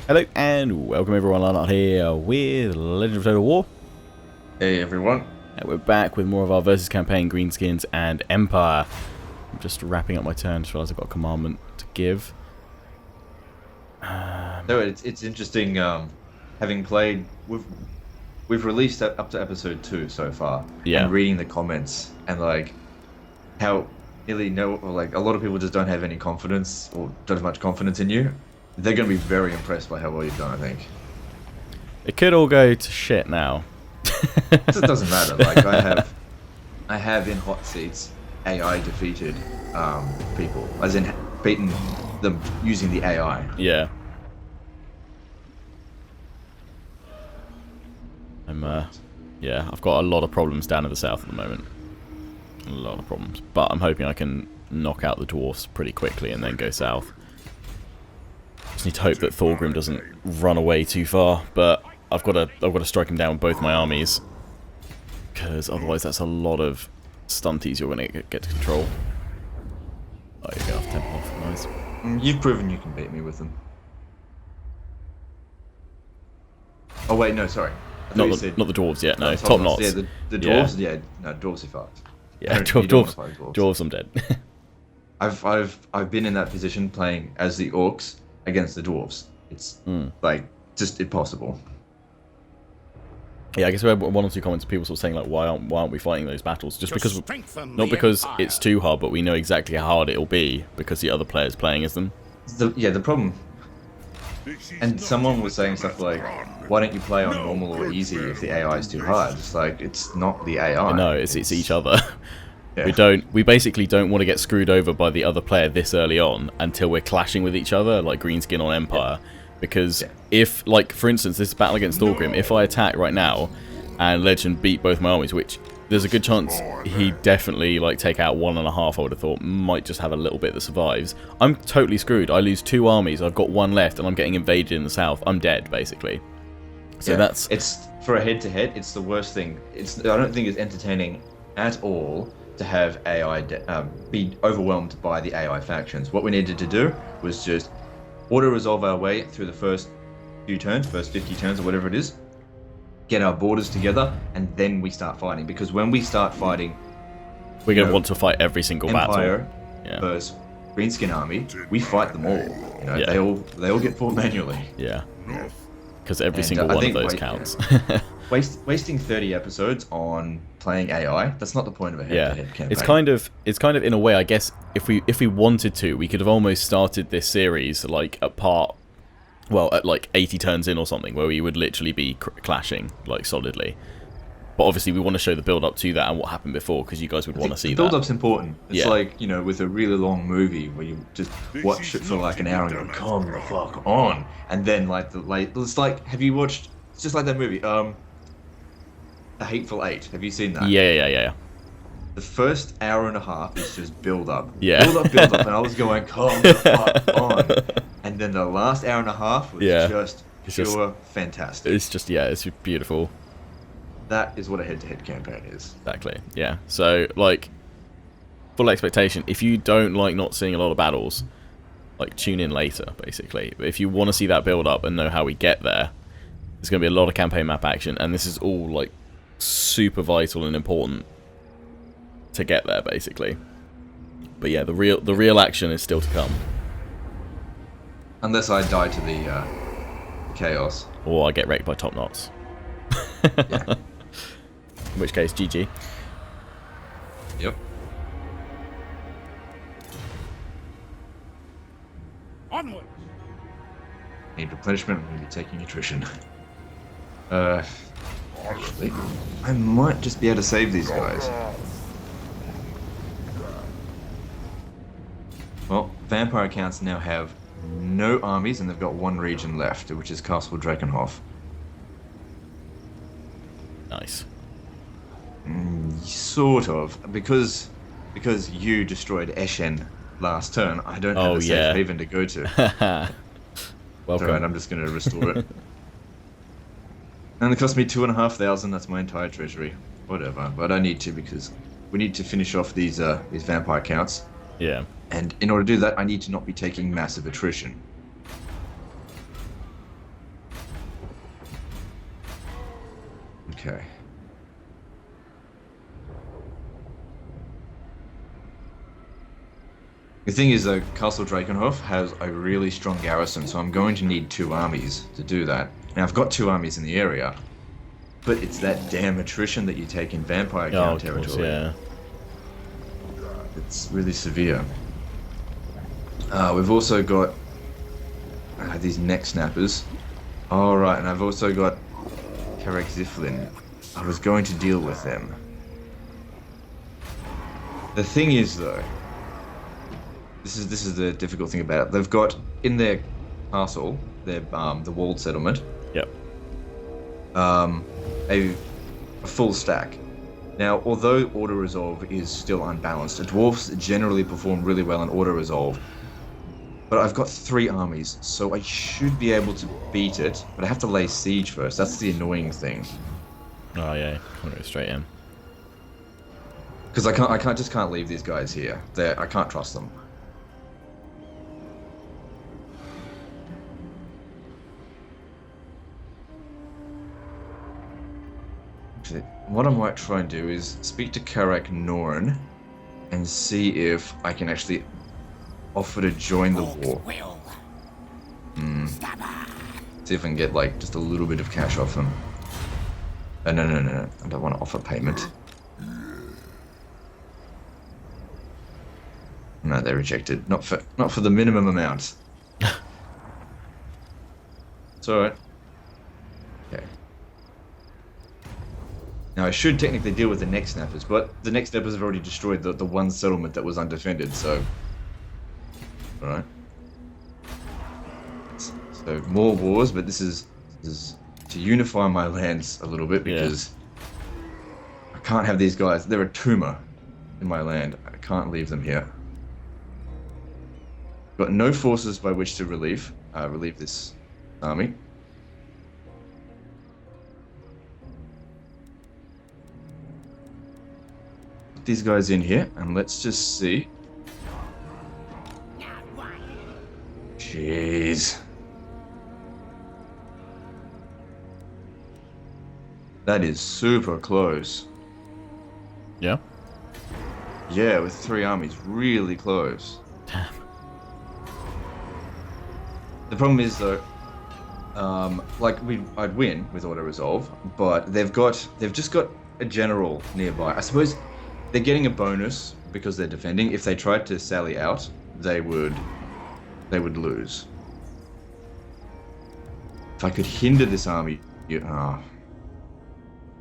Hello and welcome everyone, Lionheart here with Legend of Total War. Hey everyone. And we're back with more of our Versus campaign, Greenskins and Empire. I'm just wrapping up my turn, just realised I've got a commandment to give. So it's interesting, having played, we've released up to episode 2 so far, Yeah. and reading the comments and like how nearly a lot of people just don't have any confidence or don't have much confidence in you. They're going to be very impressed by how well you've done, I think. It could all go to shit now. It doesn't matter. Like I have in hot seats AI defeated people, as in beaten them using the AI. Yeah. Yeah, I've got a lot of problems down in the south at the moment. A lot of problems. But I'm hoping I can knock out the dwarfs pretty quickly and then go south. Just need to hope that Thorgrim doesn't run away too far, but I've got to strike him down with both my armies, because otherwise that's a lot of stunties you're going to get to control. Oh, you go off tempo off, nice. You've proven you can beat me with them. Oh wait, no, sorry. Not the dwarves yet, no. Top knots. Yeah, the dwarves. Yeah, no, dwarves are fucked. Yeah, dwarves. I'm dead. I've been in that position playing as the orcs against the dwarves. It's like just impossible. Yeah, I guess we had one or two comments of people sort of saying like, why aren't we fighting those battles? Just because, not because it's too hard, but we know exactly how hard it'll be because the other players playing as them. The problem. And someone was saying stuff like, why don't you play on normal or easy if the AI is too hard? It's like, it's not the AI. No, it's each other. Yeah. We basically don't want to get screwed over by the other player this early on until we're clashing with each other, like Greenskin on Empire. Because if, like, for instance, this battle against Thorgrim, if I attack right now and Legend beat both my armies, which there's a good chance he'd definitely like take out 1.5, I would have thought, might just have a little bit that survives, I'm totally screwed. I lose 2 armies, I've got 1 left, and I'm getting invaded in the south. I'm dead, basically. So that's... It's, for a head-to-head, it's the worst thing. I don't think it's entertaining at all to have AI be overwhelmed by the AI factions. What we needed to do was just auto-resolve our way through the first few turns, first 50 turns or whatever it is, get our borders together, and then we start fighting. Because when we start fighting, we're going to want to fight every single Empire battle. Versus Greenskin army, we fight them all. You know, they all get fought manually. Yeah. Because every single one of those counts. Wasting 30 episodes on playing AI, that's not the point of a head-to-head campaign. It's kind of in a way, I guess, if we wanted to, we could have almost started this series like at like 80 turns in or something, where we would literally be clashing like solidly. But obviously we want to show the build up to that and what happened before, because you guys would want to see that. The build up's important. It's like, you know, with a really long movie where you just watch it for like an hour and go, come the fuck on. And then it's like, have you watched, it's just like that movie, A Hateful Eight. Have you seen that? Yeah. The first hour and a half is just build up. Yeah. Build up, and I was going, come the fuck on. And then the last hour and a half was just pure fantastic. It's just, it's beautiful. That is what a head-to-head campaign is. Exactly, yeah. So, like, full expectation. If you don't like not seeing a lot of battles, like, tune in later, basically. But if you want to see that build-up and know how we get there, there's going to be a lot of campaign map action, and this is all, like, super vital and important to get there, basically. But yeah, the real action is still to come. Unless I die to the chaos. Or I get wrecked by top knots. Yeah. In which case, GG. Yep. Onward. Need replenishment, I'm going to be taking attrition. Actually, I might just be able to save these guys. Well, vampire accounts now have no armies, and they've got 1 region left, which is Castle Drakenhof. Nice. Sort of, because you destroyed Eshen last turn. I don't have a safe haven to go to. Welcome. Alright, I'm just going to restore it. And it cost me 2,500. That's my entire treasury. Whatever, but I need to, because we need to finish off these vampire counts. Yeah. And in order to do that, I need to not be taking massive attrition. Okay. The thing is, though, Castle Drakenhof has a really strong garrison, so I'm going to need 2 armies to do that. Now, I've got 2 armies in the area, but it's that damn attrition that you take in Vampire Count territory. Course, yeah. It's really severe. We've also got these neck snappers. All right, and I've also got Karek Ziflin. I was going to deal with them. The thing is, though, this is the difficult thing about it. They've got in their castle, their the walled settlement. Yep. A full stack. Now, although Order Resolve is still unbalanced, dwarves generally perform really well in Order Resolve. But I've got 3 armies, so I should be able to beat it. But I have to lay siege first. That's the annoying thing. Oh yeah, I'll go straight in. Because I can't leave these guys here. I can't trust them. What I might try and do is speak to Karak Norn and see if I can actually offer to join the war. See if I can get like just a little bit of cash off him. No. I don't want to offer payment. No, they rejected. Not for the minimum amount. It's alright. Okay. Now I should technically deal with the neck snappers, but the neck snappers have already destroyed the one settlement that was undefended, so... Alright. So more wars, but this is to unify my lands a little bit, because I can't have these guys. They're a tumor in my land. I can't leave them here. Got no forces by which to relieve this army. Put these guys in here, and let's just see. Jeez. That is super close. Yeah? Yeah, with 3 armies, really close. Damn. The problem is though, like I'd win with Auto Resolve, but they've just got a general nearby. I suppose they're getting a bonus because they're defending. If they tried to sally out, they would lose. If I could hinder this army, I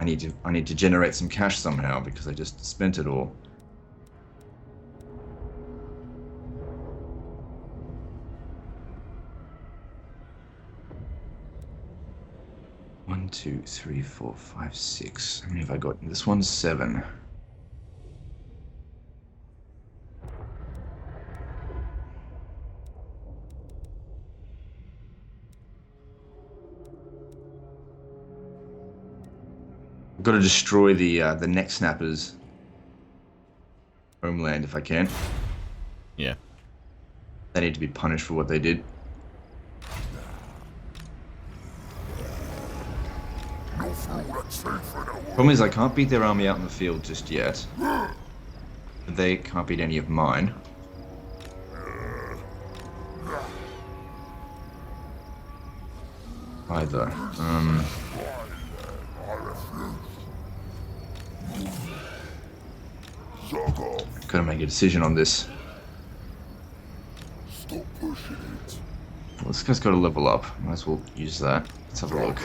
need to generate some cash somehow because I just spent it all. One, 2, 3, 4, 5, 6. How many have I got? This one's 7. I've got to destroy the neck snappers' homeland if I can. Yeah. They need to be punished for what they did. Problem is I can't beat their army out in the field just yet. They can't beat any of mine. Either. Gotta make a decision on this. Stop pushing it. Well, this guy's got to level up. Might as well use that. Let's have a look.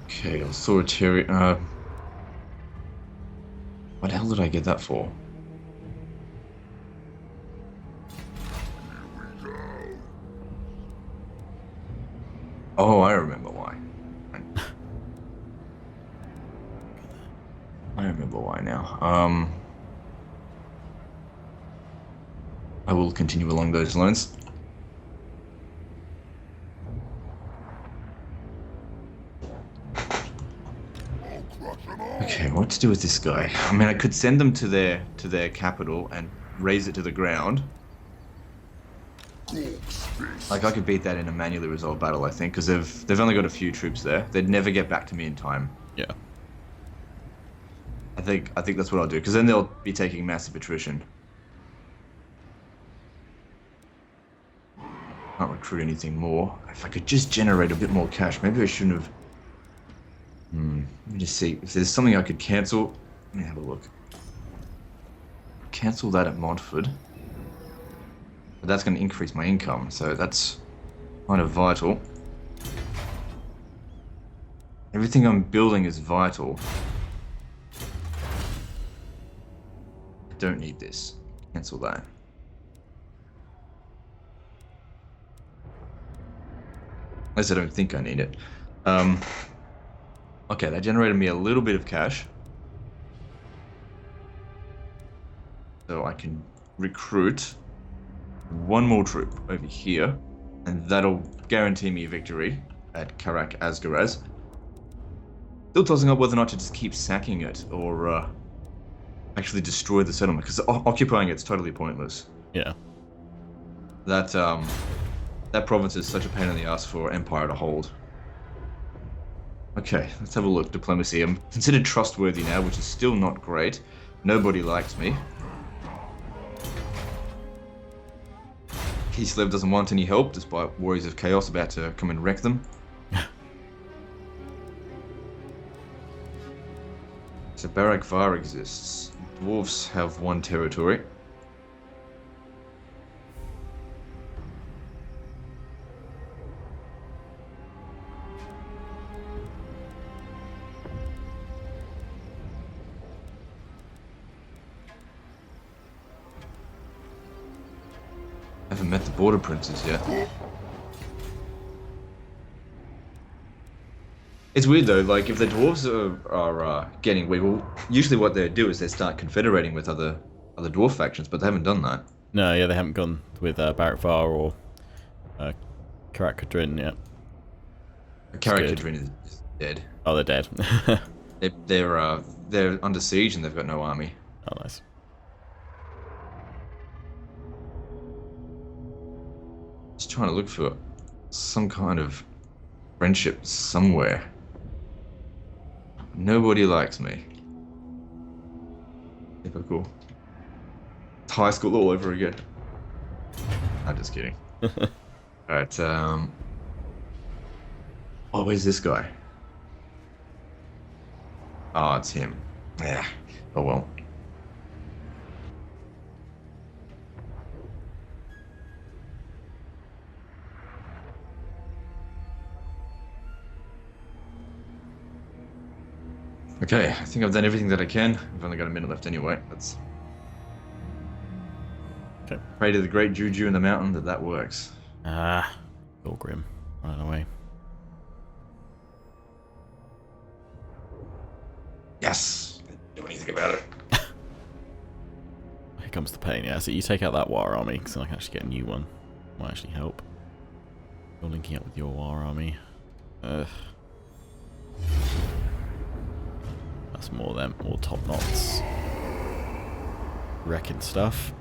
Okay, authoritarian. What the hell did I get that for? Oh, I remember why. I remember why now. I will continue along those lines. Okay, what to do with this guy? I mean, I could send them to their capital and raze it to the ground. Like, I could beat that in a manually resolved battle, I think, because they've only got a few troops there. They'd never get back to me in time. Yeah. I think that's what I'll do, because then they'll be taking massive attrition. Can't recruit anything more. If I could just generate a bit more cash, maybe I shouldn't have. Let me just see if there's something I could cancel. Let me have a look. Cancel that at Montford. But that's going to increase my income, so that's kind of vital. Everything I'm building is vital. I don't need this. Cancel that. At least I don't think I need it. Okay, that generated me a little bit of cash. So I can recruit one more troop over here, and that'll guarantee me a victory at Karak Asgaraz. Still tossing up whether or not to just keep sacking it or actually destroy the settlement, because occupying it's totally pointless. Yeah. That province is such a pain in the ass for Empire to hold. Okay, let's have a look. Diplomacy. I'm considered trustworthy now, which is still not great. Nobody likes me. Kislev doesn't want any help, despite Warriors of Chaos about to come and wreck them. So Barak Var exists. Dwarves have one territory. Haven't met the border princes yet. It's weird though, like if the dwarves are getting weak, well, usually what they do is they start confederating with other dwarf factions, but they haven't done that. No, yeah, they haven't gone with Barak Var or Karak Kadrin yet. Karak Kadrin is dead. Oh, they're dead. They're under siege and they've got no army. Oh, nice. Just trying to look for some kind of friendship somewhere. Nobody likes me. Typical. It's high school all over again. I'm just kidding. Alright, oh, where's this guy? Oh, it's him. Yeah. Oh well. Okay, I think I've done everything that I can. I've only got a minute left anyway. Let's pray to the great Juju in the mountain that works. Ah, Orgrim, running away. Yes! Didn't do anything about it. Here comes the pain, yeah. So you take out that war army, because I can actually get a new one. Might actually help. You're linking up with your war army. That's more them, more top knots. Wrecking stuff.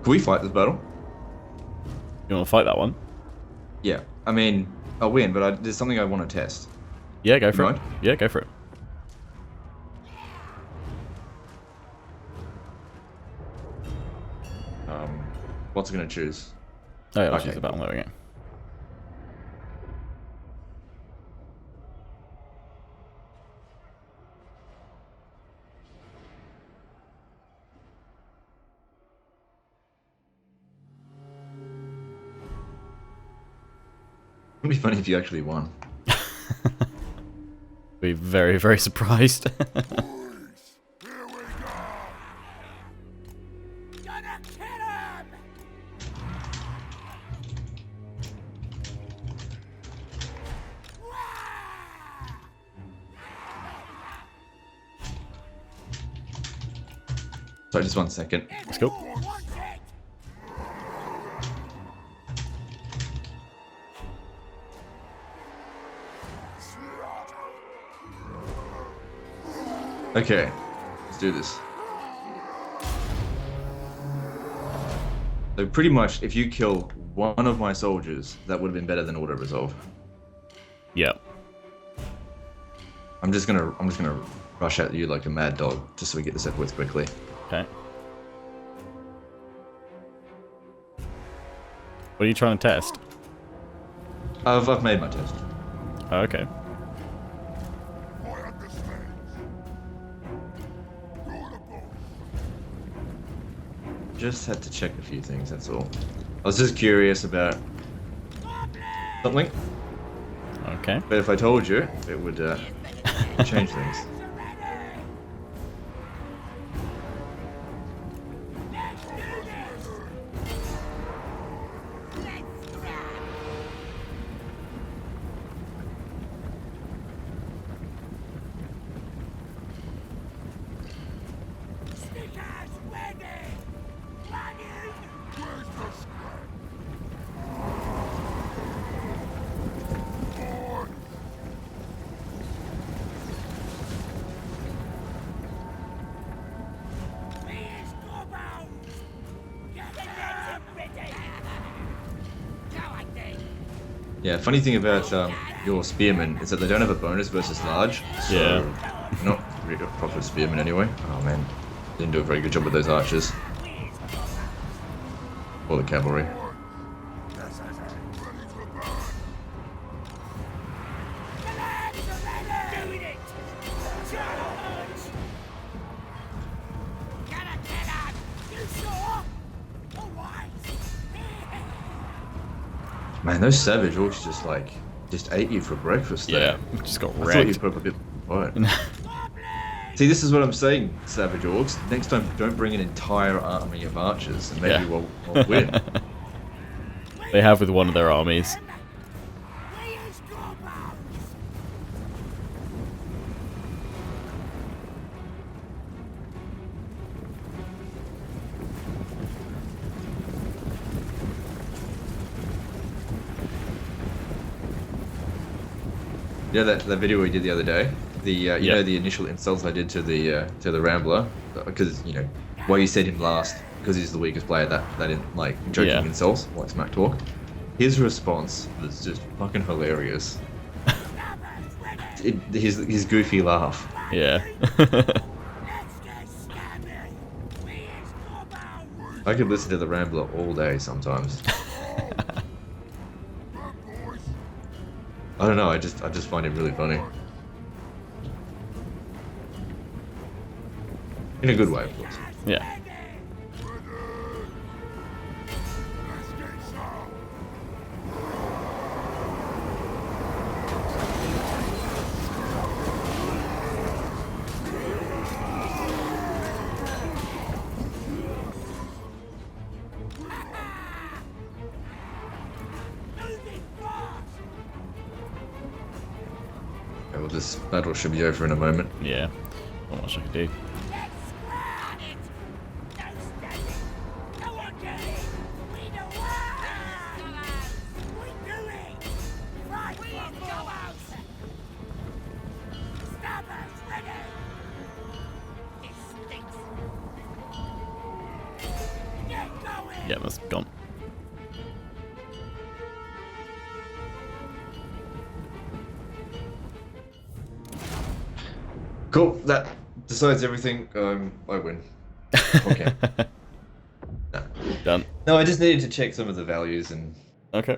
Can we fight this battle? You want to fight that one? Yeah, I mean, I'll win, but there's something I want to test. Yeah, go for Right? it. Yeah, go for it. What's it going to choose? Oh yeah, let's Okay. use the battle. There we go. It'd be funny if you actually won. Be very, very surprised. Sorry, just 1 second. Let's go. Okay, let's do this. So pretty much, if you kill one of my soldiers, that would have been better than auto resolve. Yeah. I'm just gonna rush at you like a mad dog, just so we get this over with quickly. Okay. What are you trying to test? I've made my test. Oh, okay. Just had to check a few things, that's all. I was just curious about something, Okay. but if I told you, it would change things. Yeah, funny thing about your spearmen is that they don't have a bonus versus large. So Yeah. Not really a proper spearmen anyway. Oh man, didn't do a very good job with those archers. Or the cavalry. Man, those savage orcs just ate you for breakfast there. Yeah. Just got I thought wrecked. you'd put up a bit of fight. See, this is what I'm saying, savage orcs. Next time, don't bring an entire army of archers, and maybe Yeah. we'll win. They have with one of their armies. Yeah, that video we did the other day. The you Yeah. know the initial insults I did to the Rambler, because why you said him last because he's the weakest player. That didn't like joking Yeah. insults like smack talk. His response was just fucking hilarious. His goofy laugh. Yeah. I could listen to the Rambler all day sometimes. I don't know. I just find him really funny. In a good way, of course. Yeah. Okay, well, this battle should be over in a moment. Yeah. Not much I can do. Yeah, that's gone. Cool. That decides everything. I win. Okay. No. Done. No, I just needed to check some of the values and Okay.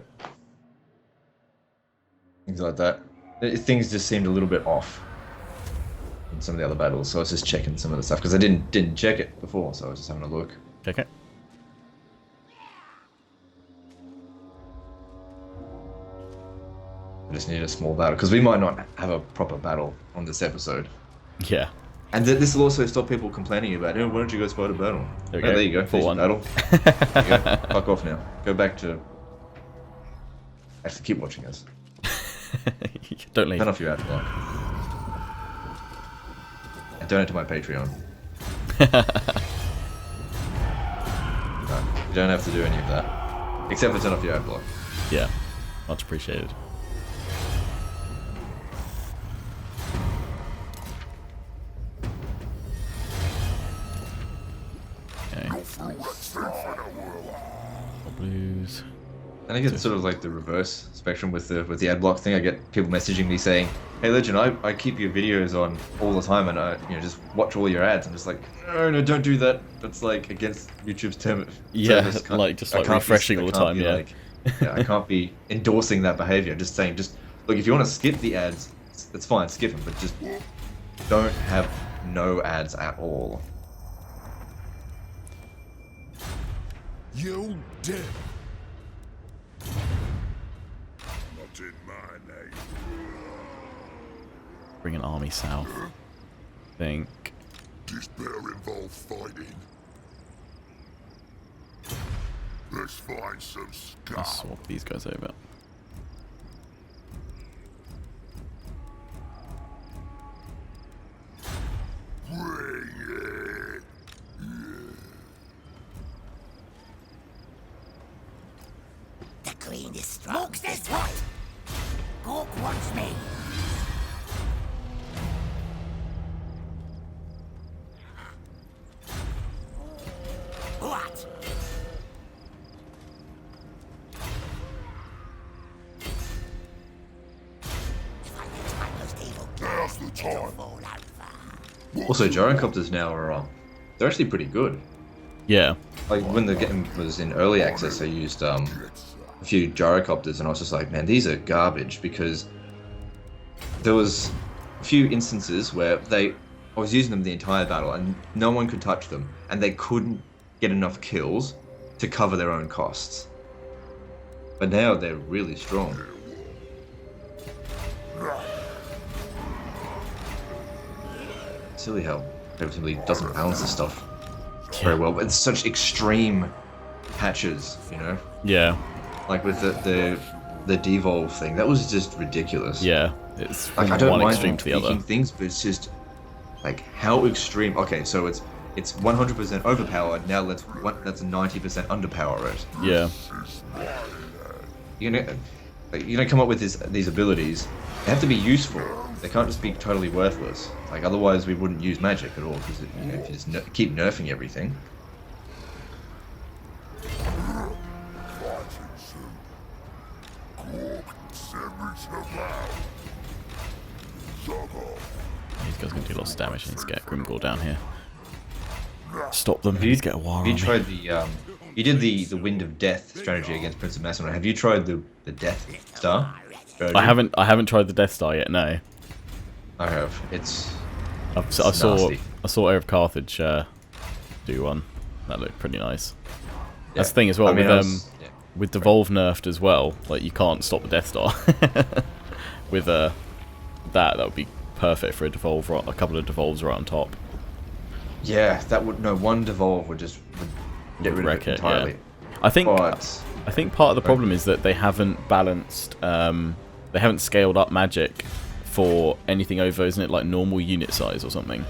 things like that. Things just seemed a little bit off in some of the other battles, so I was just checking some of the stuff because I didn't check it before, so I was just having a look. Okay. I just need a small battle because we might not have a proper battle on this episode, Yeah. and this will also stop people complaining about, "Oh, why don't you guys fight a battle?" Okay, Oh, there you go. full There's your one. battle. There you go. Fuck off now. Go back to. Actually, keep watching us. Don't leave. Turn off your ad block. And donate to my Patreon. You don't have to do any of that. Except for turn off your ad block. Yeah, much appreciated. Okay. Blues. I think it's sort of like the reverse spectrum with the ad block thing. I get people messaging me saying, "Hey Legend, I keep your videos on all the time, and I just watch all your ads." I'm just like, no, don't do that. That's like against YouTube's term. Yeah, like just like refreshing all the time. Yeah. Yeah, I can't be endorsing that behavior. Just saying, look, if you want to skip the ads, that's fine, skip them, but just don't have no ads at all. You dead. Not in my name. Bring an army south. Think. Despair involve fighting. Let's find some scum. Let's swap these guys over. Bring it. The queen is strong. Looks this way. Gork wants me. What? If I get my most evil Now's the time. fall over. Also, gyrocopters now are they're actually pretty good. Yeah. Like when the game was in early access, I used a few gyrocopters, and I was just like, man, these are garbage, because there was a few instances where I was using them the entire battle, and no one could touch them, and they couldn't get enough kills to cover their own costs. But now they're really strong. Silly how everybody doesn't balance this stuff very well, but it's such extreme patches, you know? Yeah. Like with the devolve thing, that was just ridiculous. Yeah. It's from Like I don't one mind extreme to the other. tweaking things, but it's just like how extreme. Okay, so it's 100% overpowered. Now let's 90% underpower it. Yeah. You know, come up with these abilities. They have to be useful. They can't just be totally worthless. Like otherwise, we wouldn't use magic at all, because if you just keep nerfing everything. These guys can do lots of damage. I need to get Grimgor down here. Stop them. Have you Please get a war Have you army. tried the you did the Wind of Death strategy against Prince of Macedon. Have you tried the Death Star strategy? I haven't tried the Death Star yet. No. I have. It's I saw nasty. Heir of Carthage do one. That looked pretty nice. That's the Yeah. thing as well, I mean, yeah. with Devolve nerfed as well. Like you can't stop the Death Star. With that would be perfect for a couple of devolves right on top. Yeah, that would one devolve would get rid of Wreck it it, entirely. yeah. I think part of the problem is that they haven't balanced. They haven't scaled up magic for anything over, isn't it, like normal unit size or something?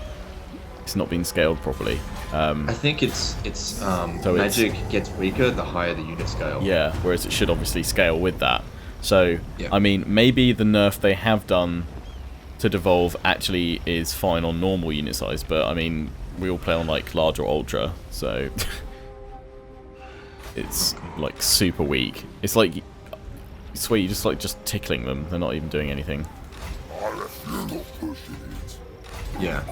It's not been scaled properly. I think magic gets weaker the higher the unit scale. Yeah, whereas it should obviously scale with that. So, Yeah. I mean, maybe the nerf they have done to Devolve actually is fine on normal unit size, but I mean, we all play on like large or ultra, so it's like super weak. It's like, I swear, you just tickling them. They're not even doing anything. Yeah.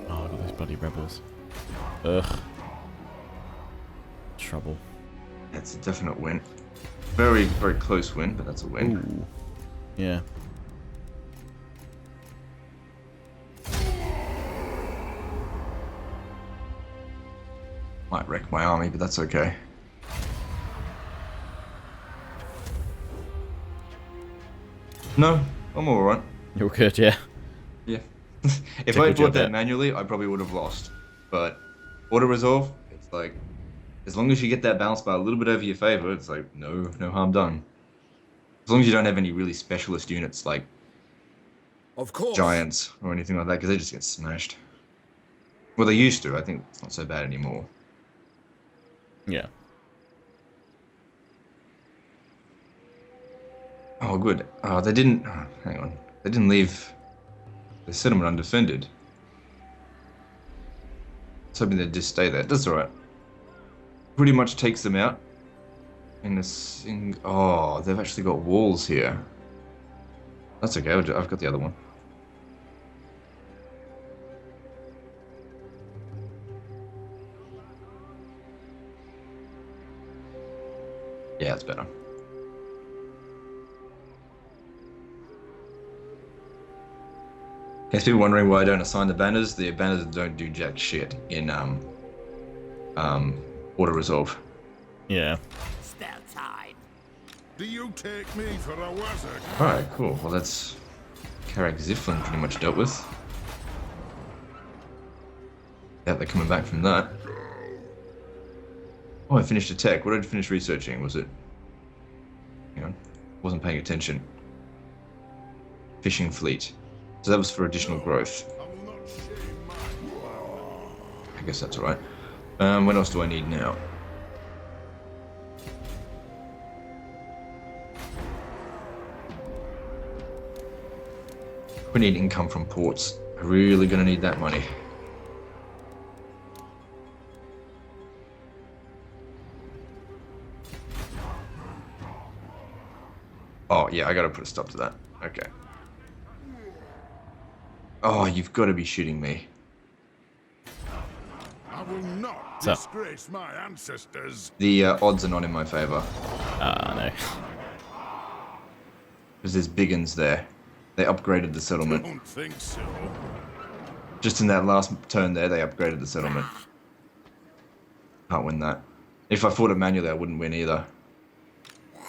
Oh, look at those bloody rebels. Ugh. Trouble. That's a definite win. Very, very close win, but that's a win. Ooh. Yeah. Might wreck my army, but that's okay. No, I'm alright. You're good, yeah. Yeah. If Tickled I you a bought that bit. manually, I probably would have lost. But auto resolve, it's like, as long as you get that balance bar a little bit over your favor, it's like no harm done. As long as you don't have any really specialist units like Of course. giants or anything like that, because they just get smashed. Well, they used to. I think it's not so bad anymore. Yeah. Oh, good. Oh, they didn't... Oh, hang on. They didn't leave the settlement undefended. I was hoping they'd just stay there. That's alright. Pretty much takes them out. In this... Oh, they've actually got walls here. That's okay, I've got the other one. Yeah, that's better. In case people wondering why I don't assign the banners don't do jack shit in auto resolve. Yeah. Spell time. Do you take me for a wizard? Alright, cool. Well, that's Karak Ziflin pretty much dealt with. Yeah, they're coming back from that. Oh, I finished a tech. What did I finish researching? Was it... Hang on. Wasn't paying attention. Fishing fleet. So that was for additional growth. I will not shame my I guess that's alright. What else do I need now? We need income from ports. I'm really gonna need that money. Oh, yeah, I gotta put a stop to that. Okay. Oh, you've got to be shitting me. I will not So- disgrace my ancestors. The odds are not in my favor. No. Because there's biggins there. They upgraded the settlement. Don't think so. Just in that last turn there, they upgraded the settlement. Can't win that. If I fought it manually, I wouldn't win either.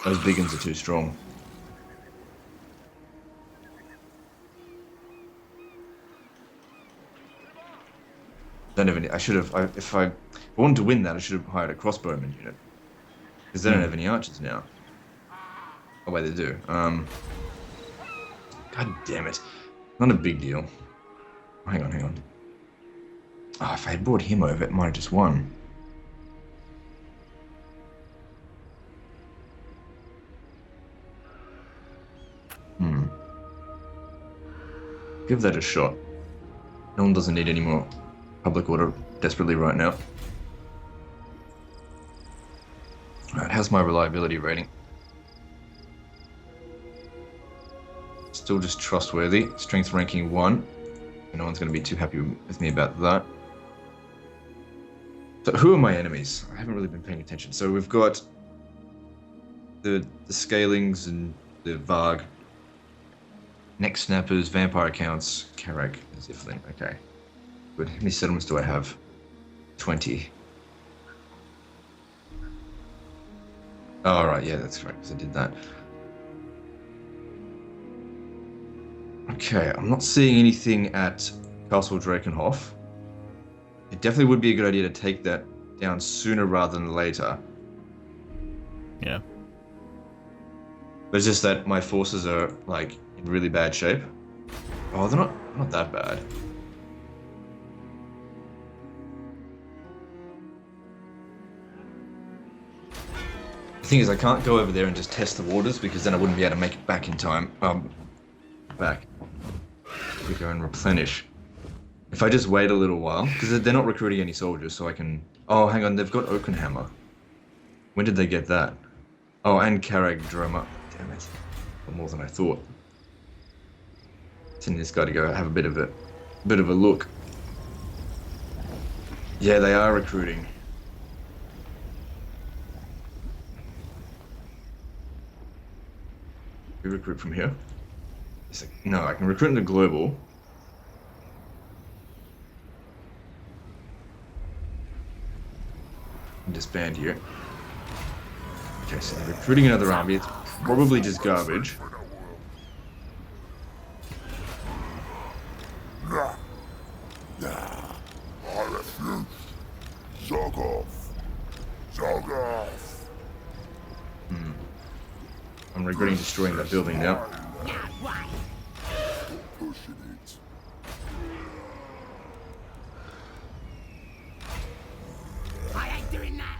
Those biggins are too strong. Don't have any. I should have. If I wanted to win that, I should have hired a crossbowman unit. Because they don't have any archers now. Oh wait, they do. God damn it! Not a big deal. Hang on, hang on. Oh, if I had brought him over, it might have just won. Give that a shot. No one doesn't need any more public order desperately right now. Alright, how's my reliability rating? Still just trustworthy. Strength ranking 1. No one's going to be too happy with me about that. So who are my enemies? I haven't really been paying attention. So we've got the Scalings and the Varg. Neck Snappers, Vampire Accounts, Karak, Ziflin. Okay. Good. How many settlements do I have? 20. Oh, right. Yeah, that's right, because I did that. Okay, I'm not seeing anything at Castle Drakenhof. It definitely would be a good idea to take that down sooner rather than later. Yeah. But it's just that my forces are, like, in really bad shape. Oh, they're not that bad. The thing is, I can't go over there and just test the waters because then I wouldn't be able to make it back in time. Back. We go and replenish. If I just wait a little while, because they're not recruiting any soldiers, so I can... Oh, hang on, they've got Oakenhammer. When did they get that? Oh, and Karag Droma. Damn it. More than I thought. Sending this guy to go have a bit of a look. Yeah, they are recruiting. We recruit from here. No, I can recruit into global. And disband here. Okay, so they're recruiting another army. It's probably just garbage. Nah. I refuse. Zog off. Zog off. I'm regretting destroying that building now. Pushing it. I ain't doing that.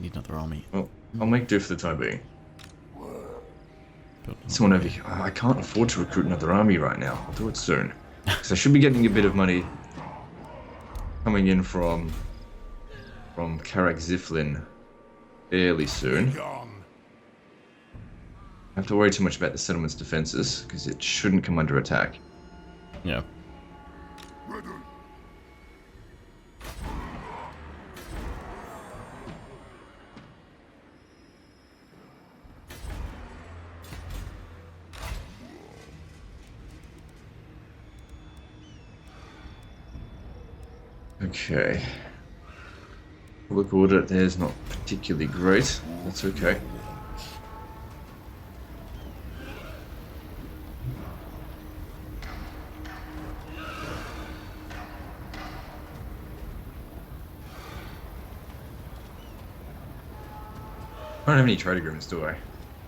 I need another army. Well, I'll make do for the time being. Build another Someone over here. Oh, I can't afford to recruit another army right now. I'll do it soon. Because I should be getting a bit of money coming in from Karak Ziflin fairly soon. Gone. I have to worry too much about the settlement's defenses, because it shouldn't come under attack. Yeah. Ready. Okay. Public order there's not particularly great. That's okay. I don't have any trade agreements, do I?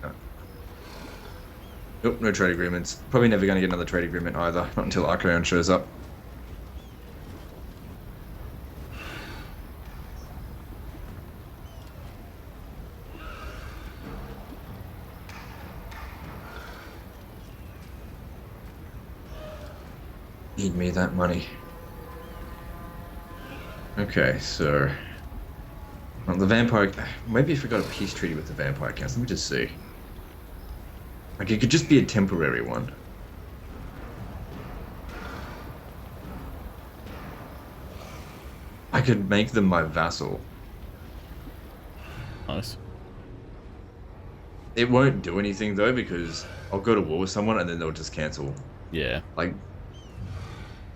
No. Nope, no trade agreements. Probably never going to get another trade agreement either, not until Archaon shows up. Need me that money. Okay, so... Well, the vampire... Maybe if we got a peace treaty with the vampire council, let me just see. Like, it could just be a temporary one. I could make them my vassal. Nice. It won't do anything, though, because I'll go to war with someone and then they'll just cancel. Yeah. Like,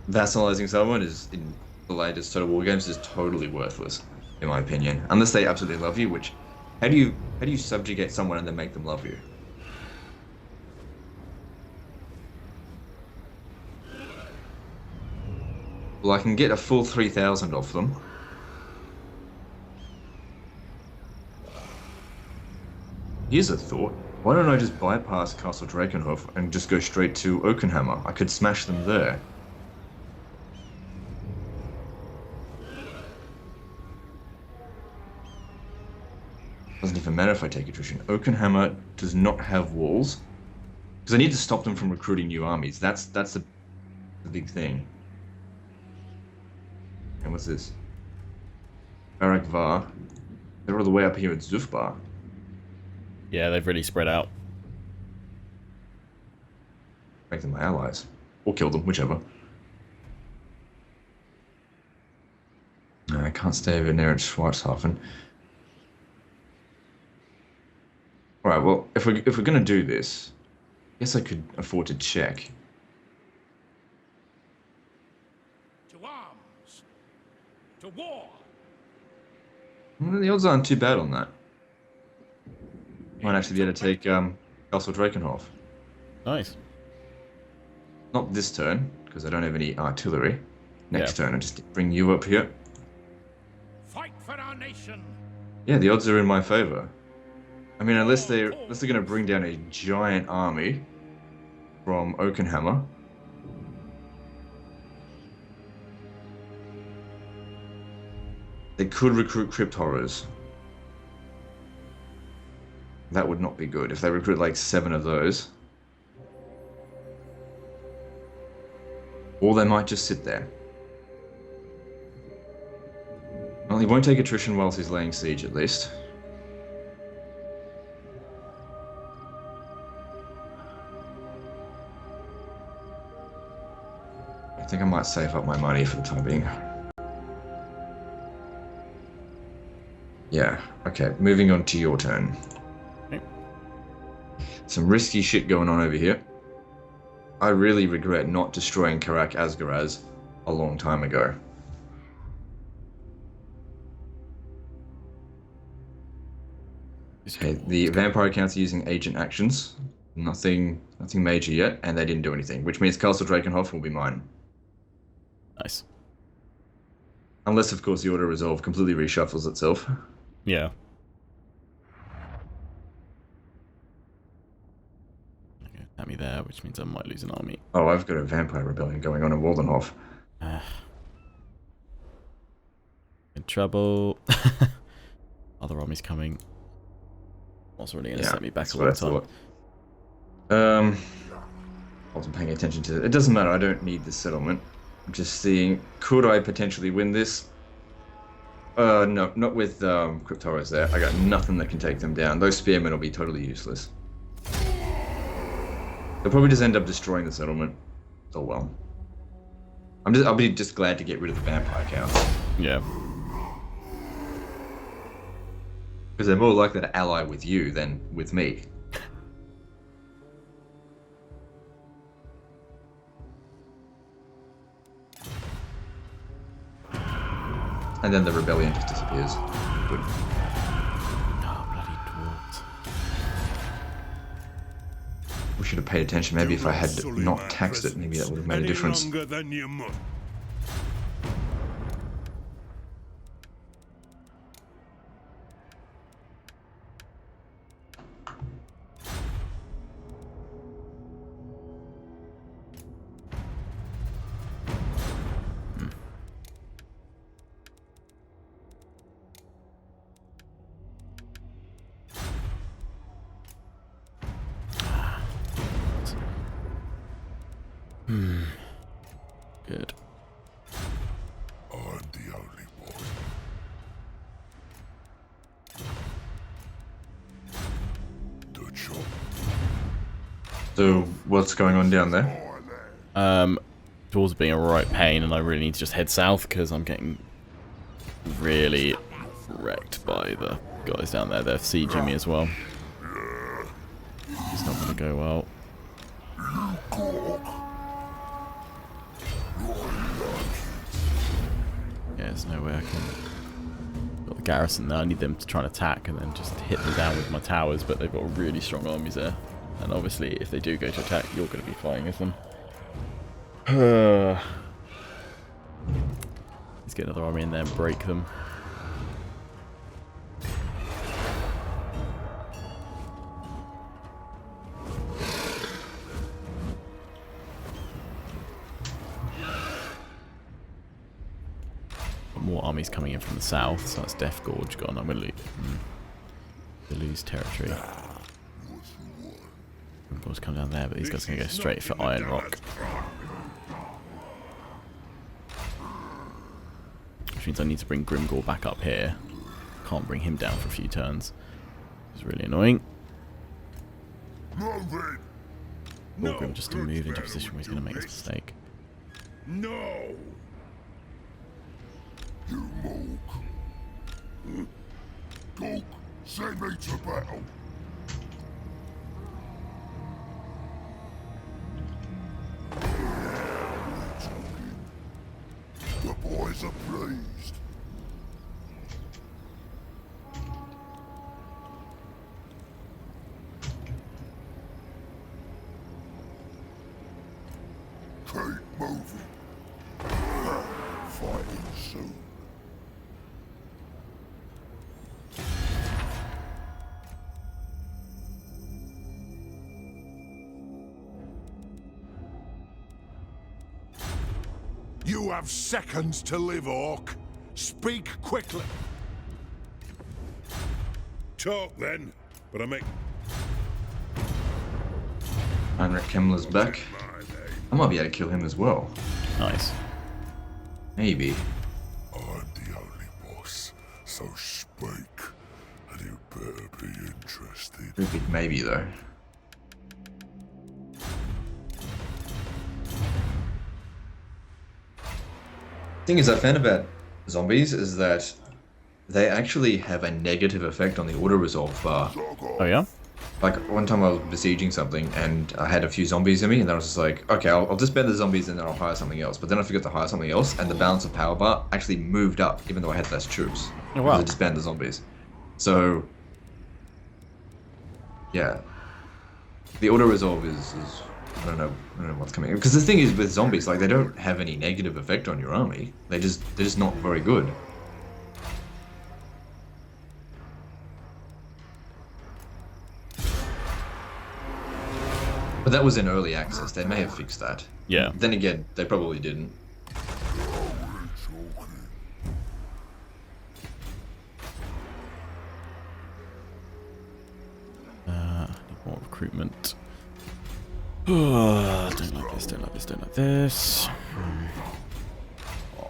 vassalizing someone is, in the latest Total War games, is totally worthless, in my opinion. Unless they absolutely love you, which... How do you subjugate someone and then make them love you? Well, I can get a full 3,000 off them. Here's a thought. Why don't I just bypass Castle Drakenhof and just go straight to Oakenhammer? I could smash them there. Doesn't even matter if I take attrition. Oakenhammer does not have walls. Because I need to stop them from recruiting new armies. That's the big thing. And what's this? Barak Var. They're all the way up here at Zufbar. Yeah, they've really spread out. Make them my allies. Or kill them, whichever. No, I can't stay over near at Schwarzhafen. Alright, well, if we're gonna do this, I guess I could afford to check. To arms. To war. Well, the odds aren't too bad on that. Might actually be able to take Castle Drakenhof. Nice. Not this turn, because I don't have any artillery. Next Yeah. turn, I just bring you up here. Fight for our nation. Yeah, the odds are in my favor. I mean, unless they're going to bring down a giant army from Oakenhammer. They could recruit Crypt Horrors. That would not be good if they recruit like 7 of those. Or they might just sit there. Well, he won't take attrition whilst he's laying siege, at least. I think I might save up my money for the time being. Yeah, okay, moving on to your turn. Okay. Some risky shit going on over here. I really regret not destroying Karak Asgaraz a long time ago. Okay, the Vampire Council using agent actions. Nothing major yet, and they didn't do anything, which means Castle Drakenhof will be mine. Nice. Unless, of course, the Order Resolve completely reshuffles itself. Yeah. Okay, at me there, which means I might lose an army. Oh, I've got a Vampire Rebellion going on in Waldenhof. In trouble. Other armies coming. What's really going to Yeah, set me back that's a what I long time? thought. I wasn't paying attention to it. It doesn't matter. I don't need this settlement. I'm just seeing, could I potentially win this? No, not with Cryptoras there. I got nothing that can take them down. Those spearmen will be totally useless. They'll probably just end up destroying the settlement. Oh well. I'll be just glad to get rid of the vampire counts. Yeah. Because they're more likely to ally with you than with me. And then the rebellion just disappears. Good. Oh, bloody dwarves. We should have paid attention. Maybe if I had not taxed it, maybe that would have made a difference. Longer than you must. Good. I'm the only one. The chop. So, what's going on down there? Dwarves are being a right pain, and I really need to just head south because I'm getting really wrecked by the guys down there. They're sieging me as well. It's not going to go well. Yeah, there's no way I can... Got the garrison there. I need them to try and attack and then just hit them down with my towers, but they've got really strong armies there. And obviously, if they do go to attack, you're going to be fighting with them. Let's get another army in there and break them. More armies coming in from the south, so that's Death Gorge gone. I'm going to lose territory. Gorge come down there, but these guys are going to go straight for Iron Rock. Which means I need to bring Grimgor back up here. Can't bring him down for a few turns. It's really annoying. Grim just to move into a position where he's going to make this mistake. No. You mook. Go, send me to battle. The boys are pleased. Keep moving. Fighting soon. You have seconds to live, Orc. Speak quickly. Talk then, but I make Heinrich Kemmler's back. I might be able to kill him as well. Nice. Maybe. I'm the only boss, so speak, and you better be interested. Pretty big maybe though. Thing is, I found about zombies is that they actually have a negative effect on the auto resolve bar. Oh yeah? Like one time I was besieging something and I had a few zombies in me, and then I was just like, okay, I'll disband the zombies and then I'll hire something else. But then I forgot to hire something else, and the balance of power bar actually moved up even though I had less troops. Oh wow. I disbanded the zombies. So yeah, the auto resolve is I don't know what's coming. Because the thing is with zombies, like they don't have any negative effect on your army. They're just not very good. But that was in early access. They may have fixed that. Yeah. Then again, they probably didn't. recruitment. Don't like this, don't like this, don't like this.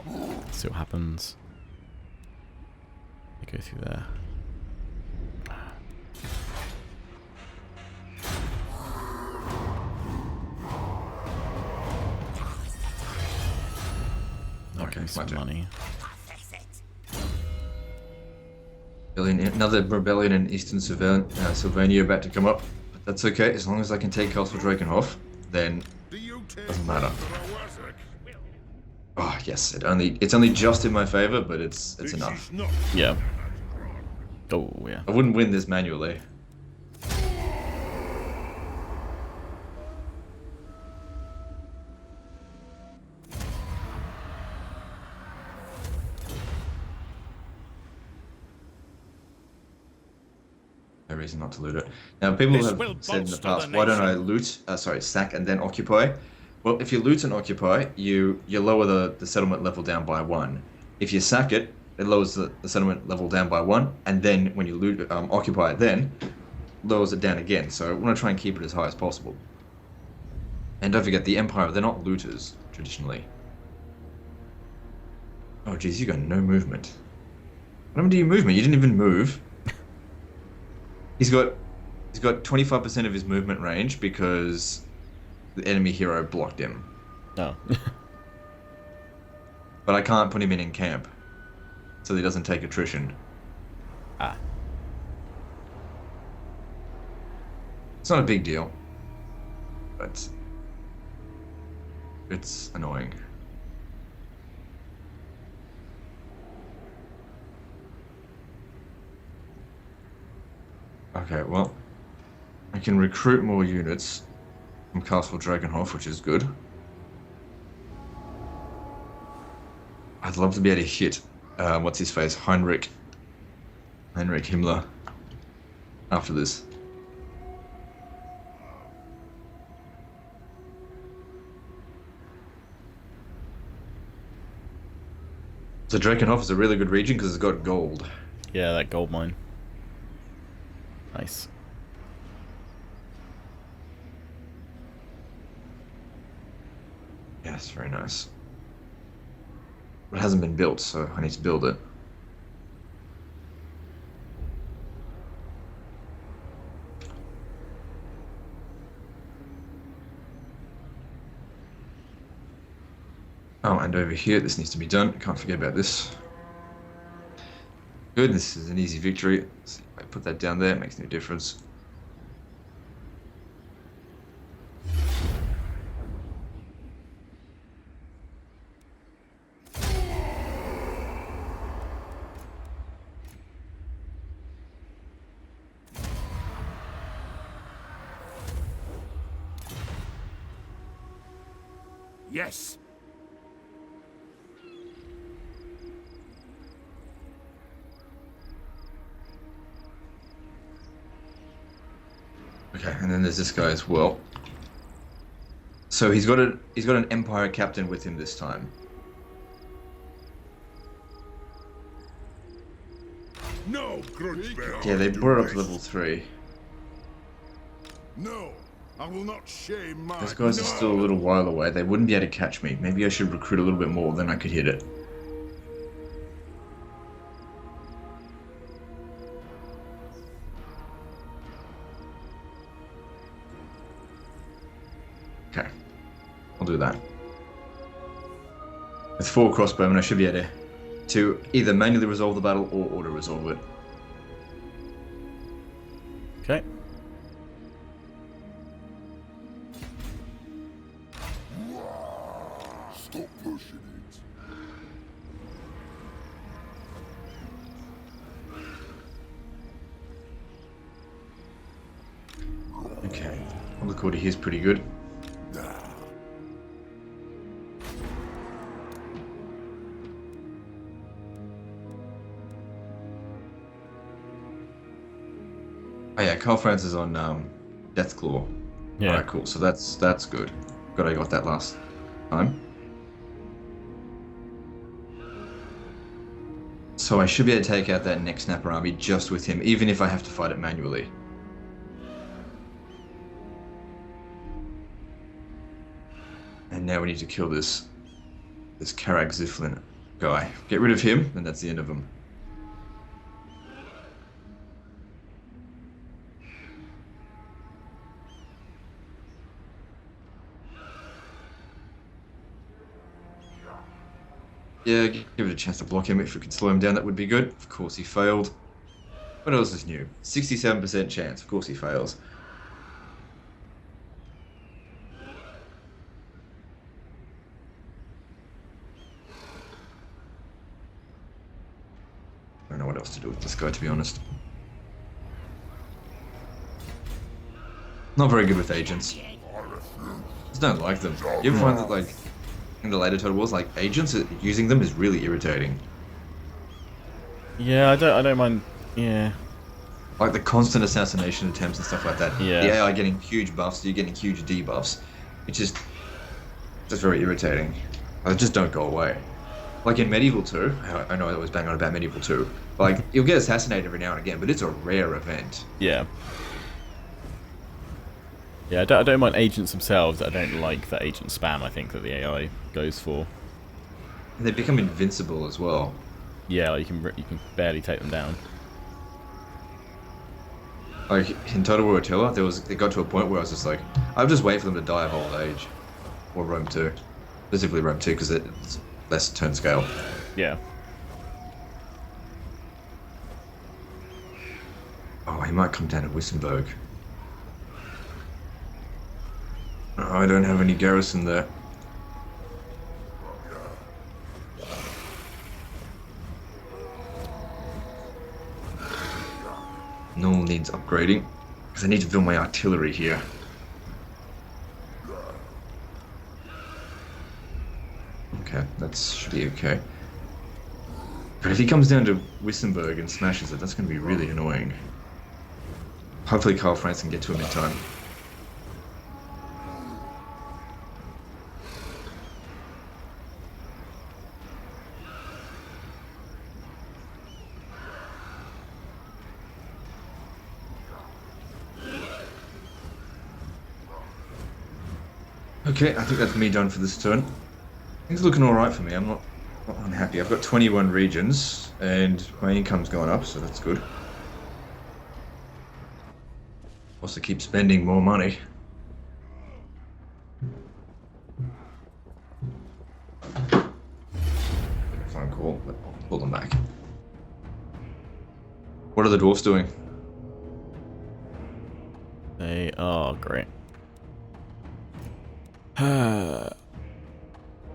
Let's see what happens. I go through there. Okay, some money. Another rebellion in Eastern Sylvania about to come up, but that's okay as long as I can take Castle Drakenhof. Then doesn't matter. Oh yes, it's only just in my favor, but it's enough. Yeah. Oh yeah. I wouldn't win this manually. No reason not to loot it. Now, people have said in the past, why don't I loot, sack and then occupy? Well, if you loot and occupy, you lower the settlement level down by 1. If you sack it, it lowers the settlement level down by 1, and then when you loot, occupy it then, lowers it down again. So I want to try and keep it as high as possible. And don't forget, the Empire, they're not looters, traditionally. Oh geez, you got no movement. What happened to your movement? You didn't even move. He's got 25% of his movement range because the enemy hero blocked him. Oh. But I can't put him in camp, so he doesn't take attrition. Ah. It's not a big deal, but it's annoying. Okay, well, I can recruit more units from Castle Drakenhof, which is good. I'd love to be able to hit, what's his face, Heinrich Himmler after this. So Drakenhof is a really good region because it's got gold. Yeah, that gold mine. Nice. Yes, very nice. It hasn't been built, so I need to build it. Oh, and over here, this needs to be done. Can't forget about this. Good, this is an easy victory. So if I put that down there, it makes no difference. Yes. Okay, and then there's this guy as well. So he's got an Empire captain with him this time. No, Grudgebearer. Yeah, they brought it up to level 3. No, I will not shame my. Those guys are still a little while away. They wouldn't be able to catch me. Maybe I should recruit a little bit more, then I could hit it. Okay, I'll do that. With 4 crossbowmen, I should be able to either manually resolve the battle or auto-resolve it. Okay. Stop pushing it. Okay, well, the quarter here's pretty good. Oh yeah, Carl Franz is on Deathclaw. Yeah. Alright, cool. So that's good. I got that last time. So I should be able to take out that neck snapper army just with him, even if I have to fight it manually. And now we need to kill this Karak Ziflin guy. Get rid of him, and that's the end of him. Yeah, give it a chance to block him. If we could slow him down, that would be good. Of course he failed. What else is new? 67% chance. Of course he fails. I don't know what else to do with this guy, to be honest. Not very good with agents. Just don't like them. You ever find that, like, in the later Total Wars, like, agents using them is really irritating. Yeah, I don't mind. Yeah. Like the constant assassination attempts and stuff like that. Yeah. The AI getting huge buffs, you're getting huge debuffs. It's just very irritating. They just don't go away. Like in Medieval 2, I know I always bang on about Medieval 2, but like, you'll get assassinated every now and again, but it's a rare event. Yeah. Yeah, I don't mind agents themselves. I don't like the agent spam, I think, that the AI goes for. And they become invincible as well. Yeah, you can barely take them down. Like in Total War Attila, it got to a point where I was just like, I'll just wait for them to die of old age. Or Rome 2. Specifically Rome 2, because it's less turn scale. Yeah. Oh, he might come down to Wissenberg. Oh, I don't have any garrison there. Null needs upgrading, because I need to build my artillery here. Okay, that should be okay. But if he comes down to Wissenberg and smashes it, that's going to be really annoying. Hopefully Karl Franz can get to him in time. Okay, I think that's me done for this turn. Things are looking alright for me, I'm not unhappy. I've got 21 regions, and my income's going up, so that's good. Also keep spending more money. Phone call, but I'll pull them back. What are the dwarfs doing? They are great. I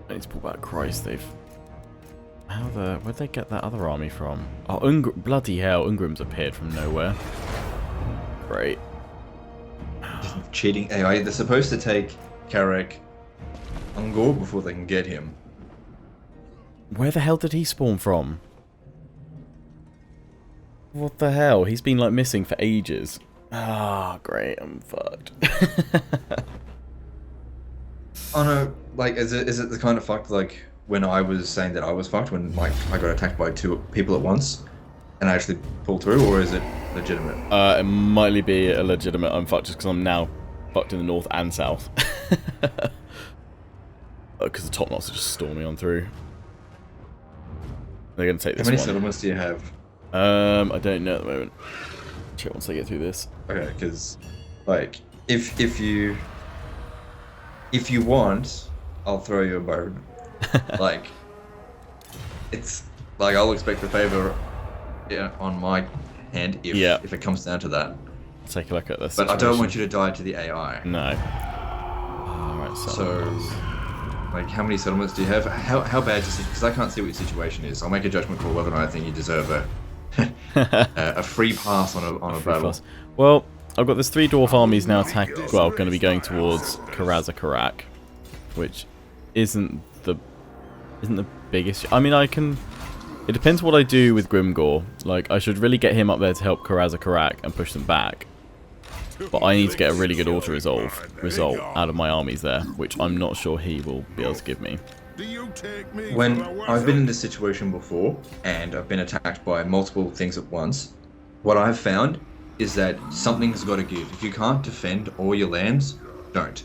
need to pull back. Christ, where'd they get that other army from? Oh, bloody hell, Ungrim's appeared from nowhere. Great. Cheating AI. They're supposed to take Karak Ungor before they can get him. Where the hell did he spawn from? What the hell? He's been like missing for ages. Ah, great, I'm fucked. Oh no, like, is it the kind of fucked like when I was saying that I was fucked when like I got attacked by 2 people at once and I actually pulled through, or is it legitimate? It might be a legitimate I'm fucked just because I'm now fucked in the north and south. Because the top knots are just storming on through. They're going to take this one. How many settlements do you have? I don't know at the moment. Check once I get through this. Okay, because like if you want, I'll throw you a bone. Like, it's like I'll expect a favor, yeah, on my hand if it comes down to that. Take a look at this. But I don't want you to die to the AI. No. Alright, so like, how many settlements do you have? How bad is it? Because I can't see what your situation is. I'll make a judgment call whether or not I think you deserve a free pass on a battle. Pass. Well, I've got this 3 dwarf armies now going to be going towards Karak, which isn't the biggest. I mean, it depends what I do with Grimgor. Like, I should really get him up there to help Karak and push them back. But I need to get a really good result out of my armies there, which I'm not sure he will be able to give me. When I've been in this situation before, and I've been attacked by multiple things at once, what I've found is that something's got to give. If you can't defend all your lands, don't.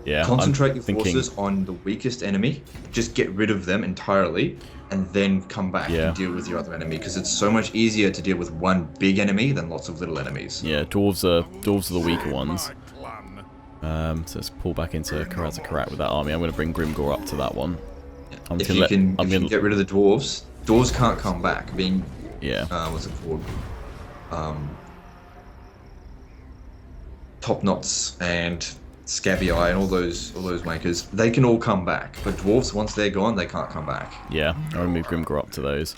Yeah, concentrate your thinking, forces on the weakest enemy, just get rid of them entirely, and then come back and deal with your other enemy, because it's so much easier to deal with one big enemy than lots of little enemies. Yeah, dwarves are the weaker ones. So let's pull back into Karazakarat with that army. I'm going to bring Grimgor up to that one. If you can get rid of the dwarves can't come back. Being what's it called? Top Knots and Scabby Eye and all those makers, they can all come back. But dwarves, once they're gone, they can't come back. Yeah, I'll move Grimgor up to those.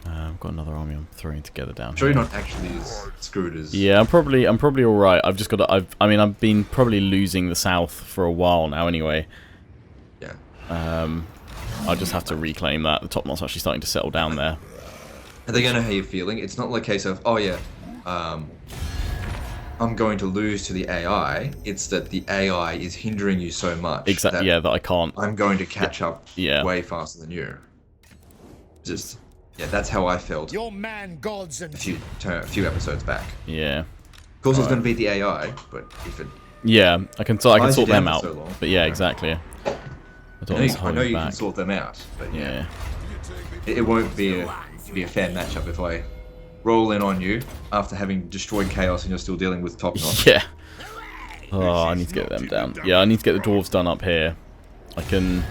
I've got another army I'm throwing together down Sure, here. you're not actually as screwed as. Yeah, I'm probably all right. I've just got to. I've been probably losing the south for a while now. Anyway. Yeah. I'll just have to reclaim that. The top knot's actually starting to settle down there. Are they going to know how you're feeling? It's not like a case of, oh yeah, I'm going to lose to the AI. It's that the AI is hindering you so much. Exactly. Yeah, that I can't. I'm going to catch up Yeah. way faster than you. Just, yeah, that's how I felt Your man gods and a few episodes back. Yeah. Of course, it's going to beat the AI, but if it. Yeah, I can sort them out. So long, but yeah, exactly. I know you can sort them out, but yeah. It won't be a fair matchup if I roll in on you after having destroyed Chaos and you're still dealing with Top Knot. Yeah. Oh, I need to get them down. Yeah, I need to get the dwarves done up here. I can.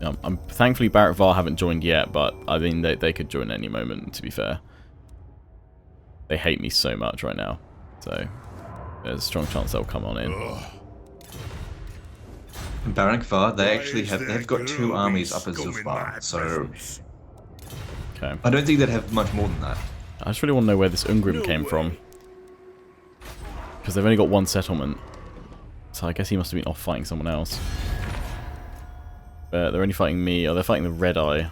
I'm thankfully Barrack Var haven't joined yet, but I mean they could join any moment. To be fair, they hate me so much right now, so there's a strong chance they'll come on in. Barrack Var, they've got 2 armies up as Zufbar, so Okay. I don't think they'd have much more than that. I just really want to know where this Ungrim came from, because they've only got 1 settlement, so I guess he must have been off fighting someone else. But they're only fighting me. Oh, they're fighting the Red Eye.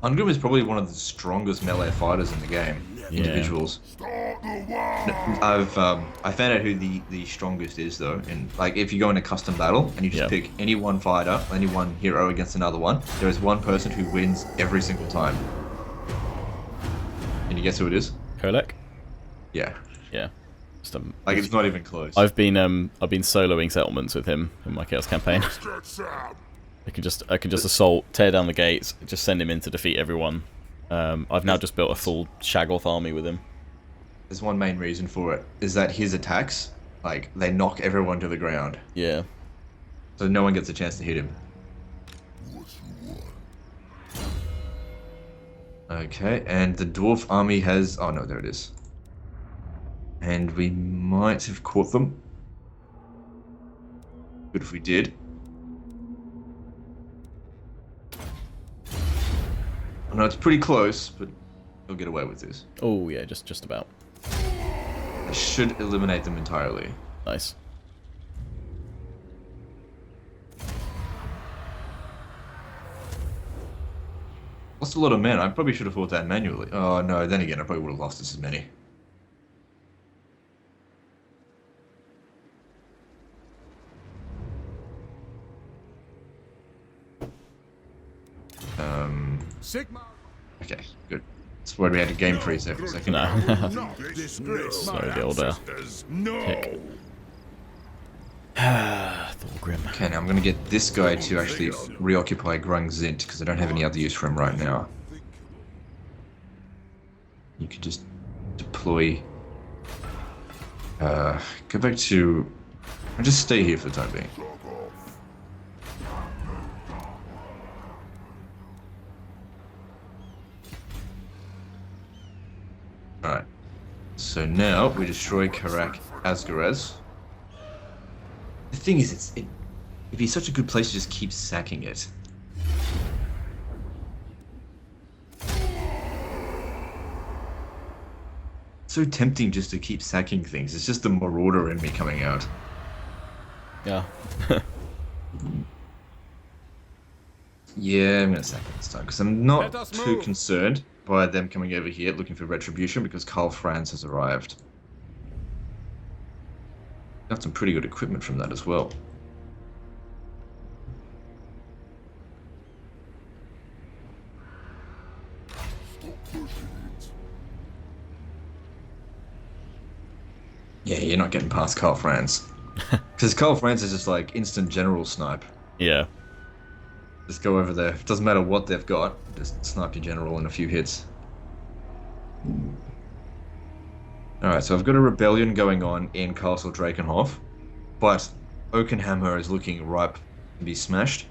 Ungrim is probably one of the strongest melee fighters in the game. Yeah. Individuals. I found out who the strongest is though. And like if you go in a custom battle and you just pick any one fighter, any one hero against another one, there is one person who wins every single time. Can you guess who it is? Kolek? Yeah. Yeah. Like it's not even close. I've been soloing settlements with him in my Chaos campaign. I can just assault, tear down the gates, just send him in to defeat everyone. I've now just built a full Shaggoth army with him. There's one main reason for it, is that his attacks, like, they knock everyone to the ground. Yeah. So no one gets a chance to hit him. Okay, and the dwarf army has... Oh no, there it is. And we might have caught them. Good if we did. I know it's pretty close, but we'll get away with this. Oh yeah, just about. I should eliminate them entirely. Nice. Lost a lot of men. I probably should have fought that manually. Oh no, then again, I probably would have lost just as many. Sigma. Okay, good. That's why we had a game freeze there for a second. No. Not disgrace Sorry, my the older ancestors. No. pick. Thorgrim. Okay, now I'm gonna get this guy to actually reoccupy Grung Zint because I don't have any other use for him right now. You could just deploy. Go back to. I'll just stay here for the time being. Alright. So now we destroy Karak Asgarez. The thing is, it'd be such a good place to just keep sacking it. So tempting just to keep sacking things. It's just the marauder in me coming out. Yeah. Yeah, I'm gonna sack it this time because I'm not too concerned by them coming over here looking for retribution because Karl Franz has arrived. Got some pretty good equipment from that as well. Yeah, you're not getting past Karl Franz. Because Carl France is just like instant general snipe. Yeah. Just go over there. Doesn't matter what they've got. Just snipe your general in a few hits. Alright, so I've got a rebellion going on in Castle Drakenhof, but Oakenhammer is looking ripe to be smashed.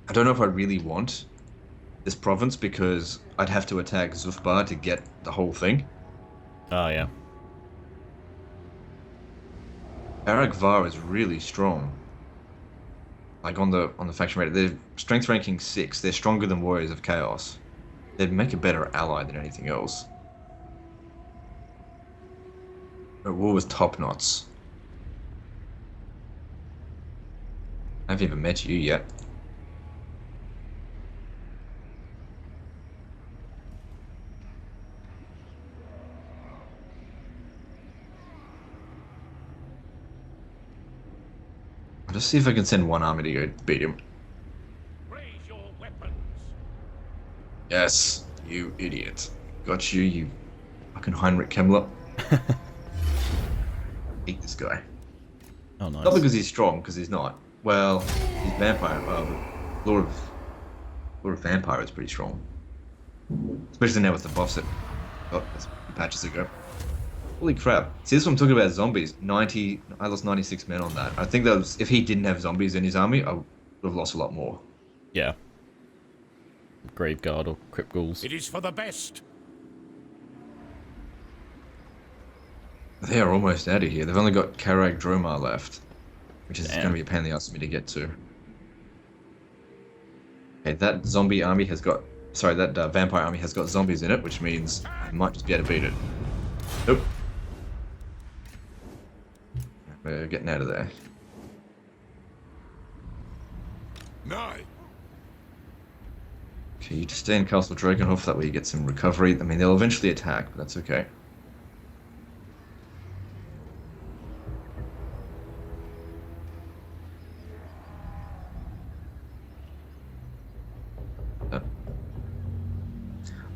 I don't know if I really want this province because I'd have to attack Zufbar to get the whole thing. Oh, yeah. Aragvar is really strong. Like on the faction rate, they're strength ranking 6. They're stronger than Warriors of Chaos. They'd make a better ally than anything else. A war with top knots. I haven't even met you yet. I'll just see if I can send one army to go beat him. Raise your weapons. Yes, you idiot. Got you, you fucking Heinrich Kemmler. Eat this guy. Oh, nice. Not because he's strong, because he's not. Well, he's vampire. Lord of Vampire is pretty strong. Especially now with the buffs that got patches ago. Holy crap. See, this is what I'm talking about, zombies. I lost 96 men on that. I think that was, if he didn't have zombies in his army, I would have lost a lot more. Yeah. Graveguard or Crypt Ghouls. It is for the best. They are almost out of here. They've only got Karag Dromar left, which is Damn. going to be a pain in the ass for me to get to. Okay, that zombie army has got... Sorry, that vampire army has got zombies in it, which means I might just be able to beat it. Nope. We're getting out of there. Nay. Okay, you just stay in Castle Drakenhof, that way you get some recovery. I mean, they'll eventually attack, but that's okay.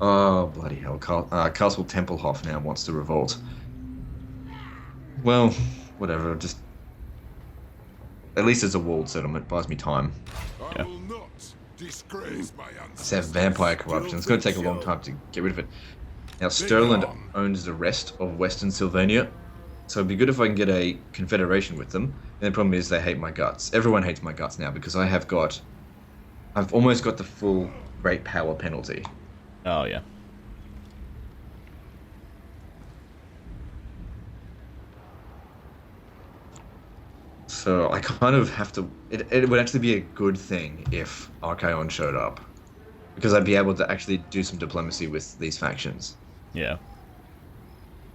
Oh, bloody hell. Castle Templehof now wants to revolt. Well, whatever, just... At least it's a walled settlement, buys me time. I will not disgrace my ancestors. Let's have vampire corruption. It's going to take a long time to get rid of it. Now, Stirland owns the rest of Western Sylvania, so it'd be good if I can get a confederation with them. And the problem is they hate my guts. Everyone hates my guts now because I've almost got the full great power penalty. Oh, yeah. So I kind of have to... It would actually be a good thing if Archaon showed up. Because I'd be able to actually do some diplomacy with these factions. Yeah.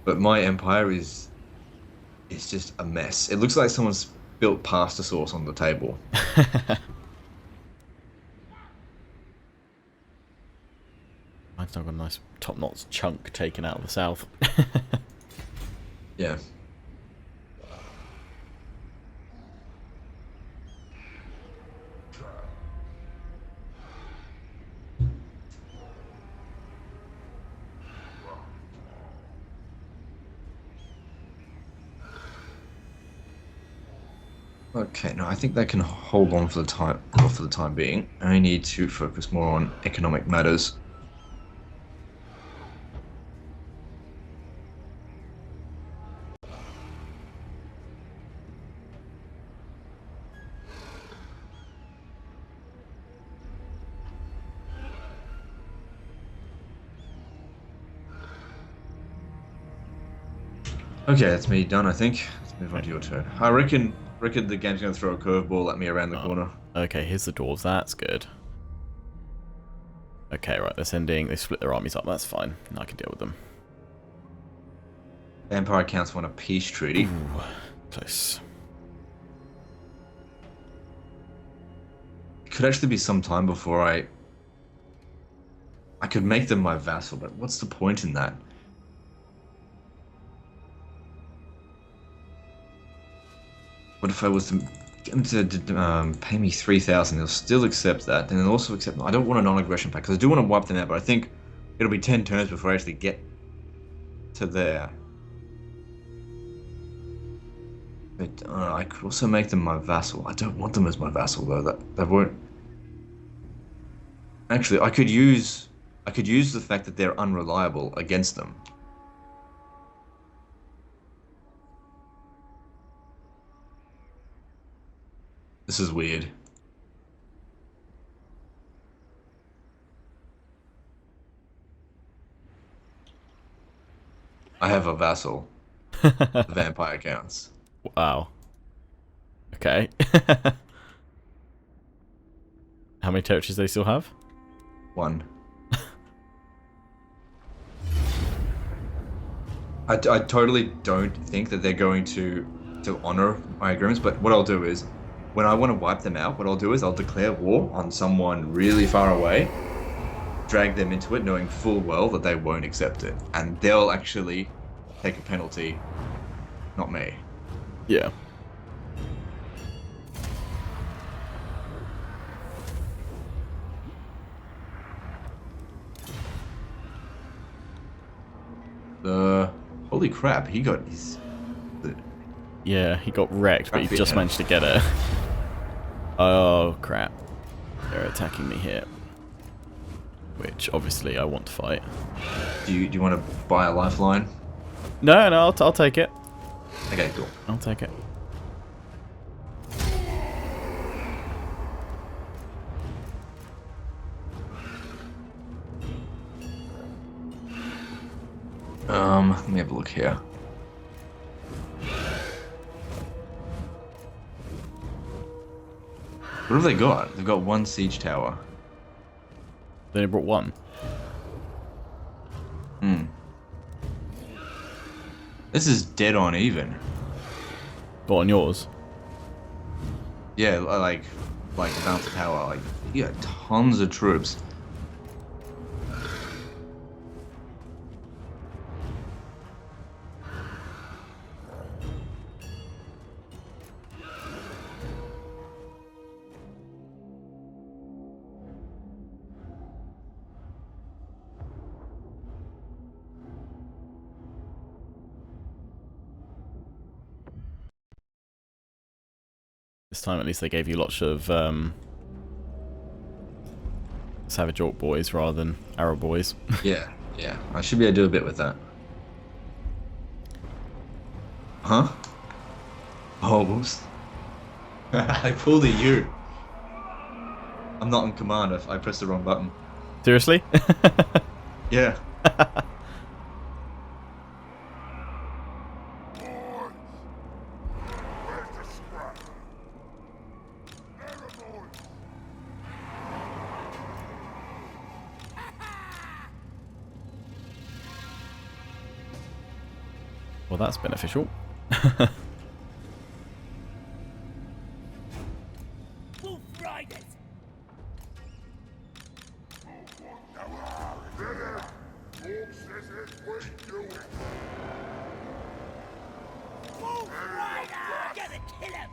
But my empire is just a mess. It looks like someone's built pasta sauce on the table. Mine's now got a nice top-notch chunk taken out of the south. Yeah. Okay, no, I think they can hold on for the time being. I need to focus more on economic matters. Okay, that's me done, I think. Let's move on to your turn. I reckon the game's going to throw a curveball at me around the corner. Okay, here's the dwarves. That's good. Okay, right, they're sending... They split their armies up. That's fine. I can deal with them. Vampire Counts want a peace treaty. Ooh, close. It could actually be some time before I could make them my vassal, but what's the point in that? What if I was to get them to pay me 3,000? They'll still accept that, and they'll also accept... I don't want a non-aggression pact, because I do want to wipe them out, but I think it'll be 10 turns before I actually get to there. But I could also make them my vassal. I don't want them as my vassal though. That won't. Actually, I could use the fact that they're unreliable against them. This is weird. I have a vassal. The vampire counts. Wow. Okay. How many territories do they still have? 1. I totally don't think that they're going to honor my agreements, but what I'll do is, when I want to wipe them out, what I'll do is I'll declare war on someone really far away, drag them into it, knowing full well that they won't accept it, and they'll actually take a penalty, not me. Yeah. Holy crap, he got his... Yeah, he got wrecked, but he just managed to get it. Oh, crap. They're attacking me here. Which, obviously, I want to fight. Do you want to buy a lifeline? No, no, I'll take it. Okay, cool. I'll take it. Let me have a look here. What have they got? They've got 1 siege tower. They only brought 1. This is dead on even. Got on yours. Yeah, like the balance of power. Like, you got tons of troops. This time at least they gave you lots of Savage Orc boys rather than Arrow boys. Yeah, yeah. I should be able to do a bit with that. Huh? Oh, whoops. I pulled a U. I'm not in command. I pressed the wrong button. Seriously? Yeah. Well, that's beneficial. Wolf Riders! Wolf Rider! Gonna kill him!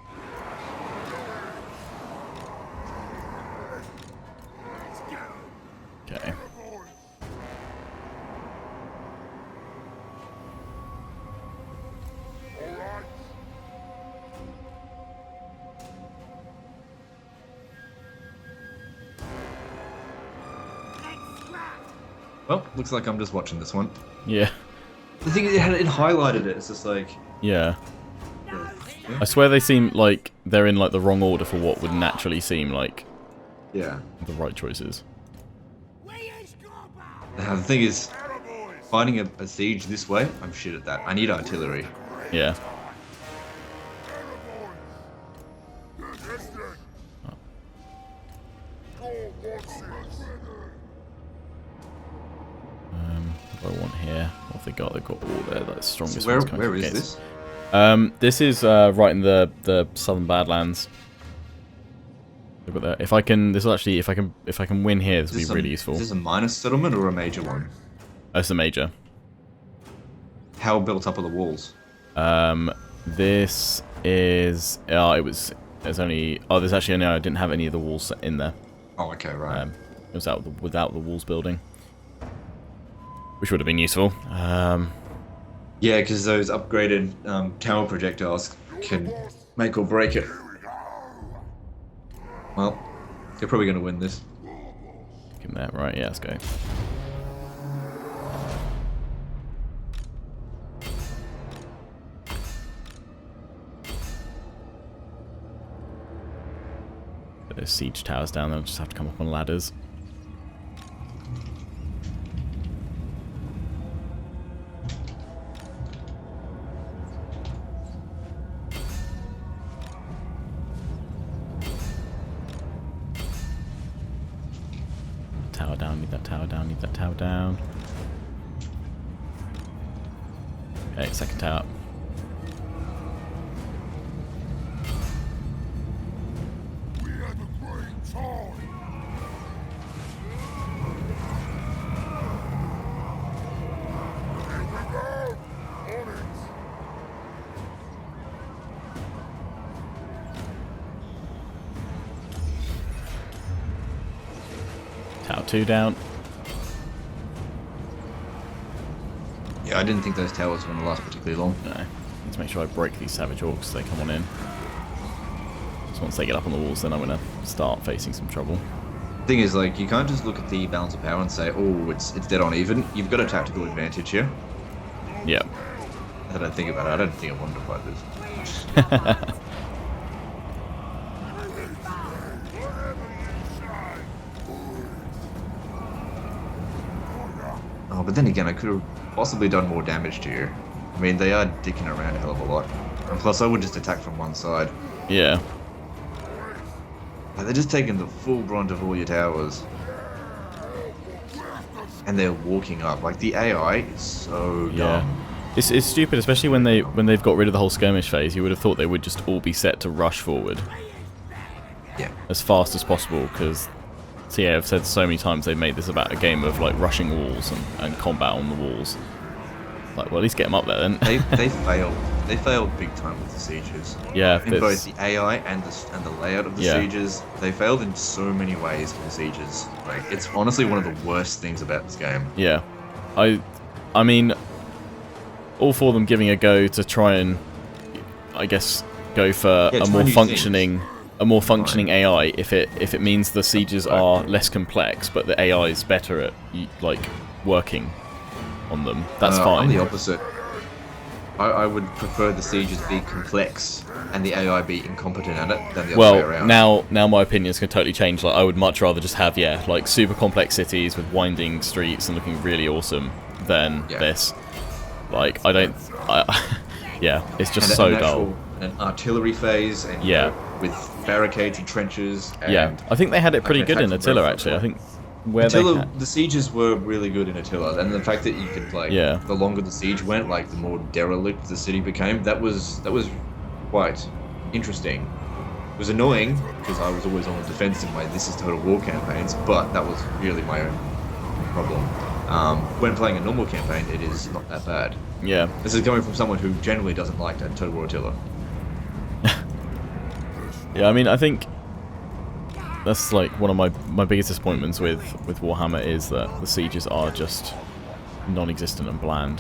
Okay. Well, looks like I'm just watching this one. Yeah. The thing is, it highlighted it. It's just like... Yeah. I swear they seem like they're in like the wrong order for what would naturally seem like Yeah. the right choices. The thing is, fighting a siege this way, I'm shit at that. I need artillery. Yeah. What do I want here? What have they got? They've got all their like strongest So ones coming where from is gates. this? This is right in the southern Badlands. Look at that. If I can, this will actually, if I can win here, this will be really useful. Is this a minor settlement or a major one? That's a major. How built up are the walls? This is. There's only. Oh, there's actually no. I didn't have any of the walls in there. Oh, okay, right. It was without the walls building, which would have been useful. Yeah, because those upgraded tower projectiles can make or break it. Well, they're probably going to win this. Give him that, right, yeah, let's go. There's siege towers down there, I'll just have to come up on ladders. Tower down, need that tower down, need that tower down. Okay, second tower. We have a great time. Here we go. On it. Tower 2 down. Yeah, I didn't think those towers were going to last particularly long. No. Need to make sure I break these savage orcs so they come on in. So once they get up on the walls, then I'm going to start facing some trouble. The thing is, like, you can't just look at the balance of power and say, oh, it's dead on even. You've got a tactical advantage here. Yeah. I don't think about it. I don't think I wanted to fight this. Oh, but then again, I could have possibly done more damage to you. I mean, they are dicking around a hell of a lot. And plus, I would just attack from one side. Yeah. Like, they're just taking the full brunt of all your towers. And they're walking up. Like, the AI is so dumb. Yeah. It's stupid, especially when they've got rid of the whole skirmish phase. You would have thought they would just all be set to rush forward. Yeah. As fast as possible, because TA have said so many times they've made this about a game of like rushing walls and combat on the walls. Like, well, at least get them up there then. They failed. They failed big time with the sieges. Yeah. In both the AI and the layout of the sieges, they failed in so many ways in the sieges. Like, it's honestly one of the worst things about this game. Yeah. I mean, all for them giving a go to try and, I guess, go for a more functioning AI if it means the sieges are less complex, but the AI is better at like working on them. That's fine. I'm the opposite. I would prefer the sieges be complex and the AI be incompetent at it than the other way around. Now my opinions can totally change. Like, I would much rather just have like super complex cities with winding streets and looking really awesome than this. Like, yeah, it's just so dull. An artillery phase and with barricades and trenches. And I think they had it pretty good in Attila actually. I think the sieges were really good in Attila, and the fact that you could the longer the siege went, like the more derelict the city became, that was quite interesting. It was annoying because I was always on the defense in my This Is Total War campaigns, but that was really my own problem. When playing a normal campaign, it is not that bad. Yeah. This is coming from someone who generally doesn't like that Total War Attila. Yeah, I mean, I think that's like one of my biggest disappointments with Warhammer is that the sieges are just non-existent and bland.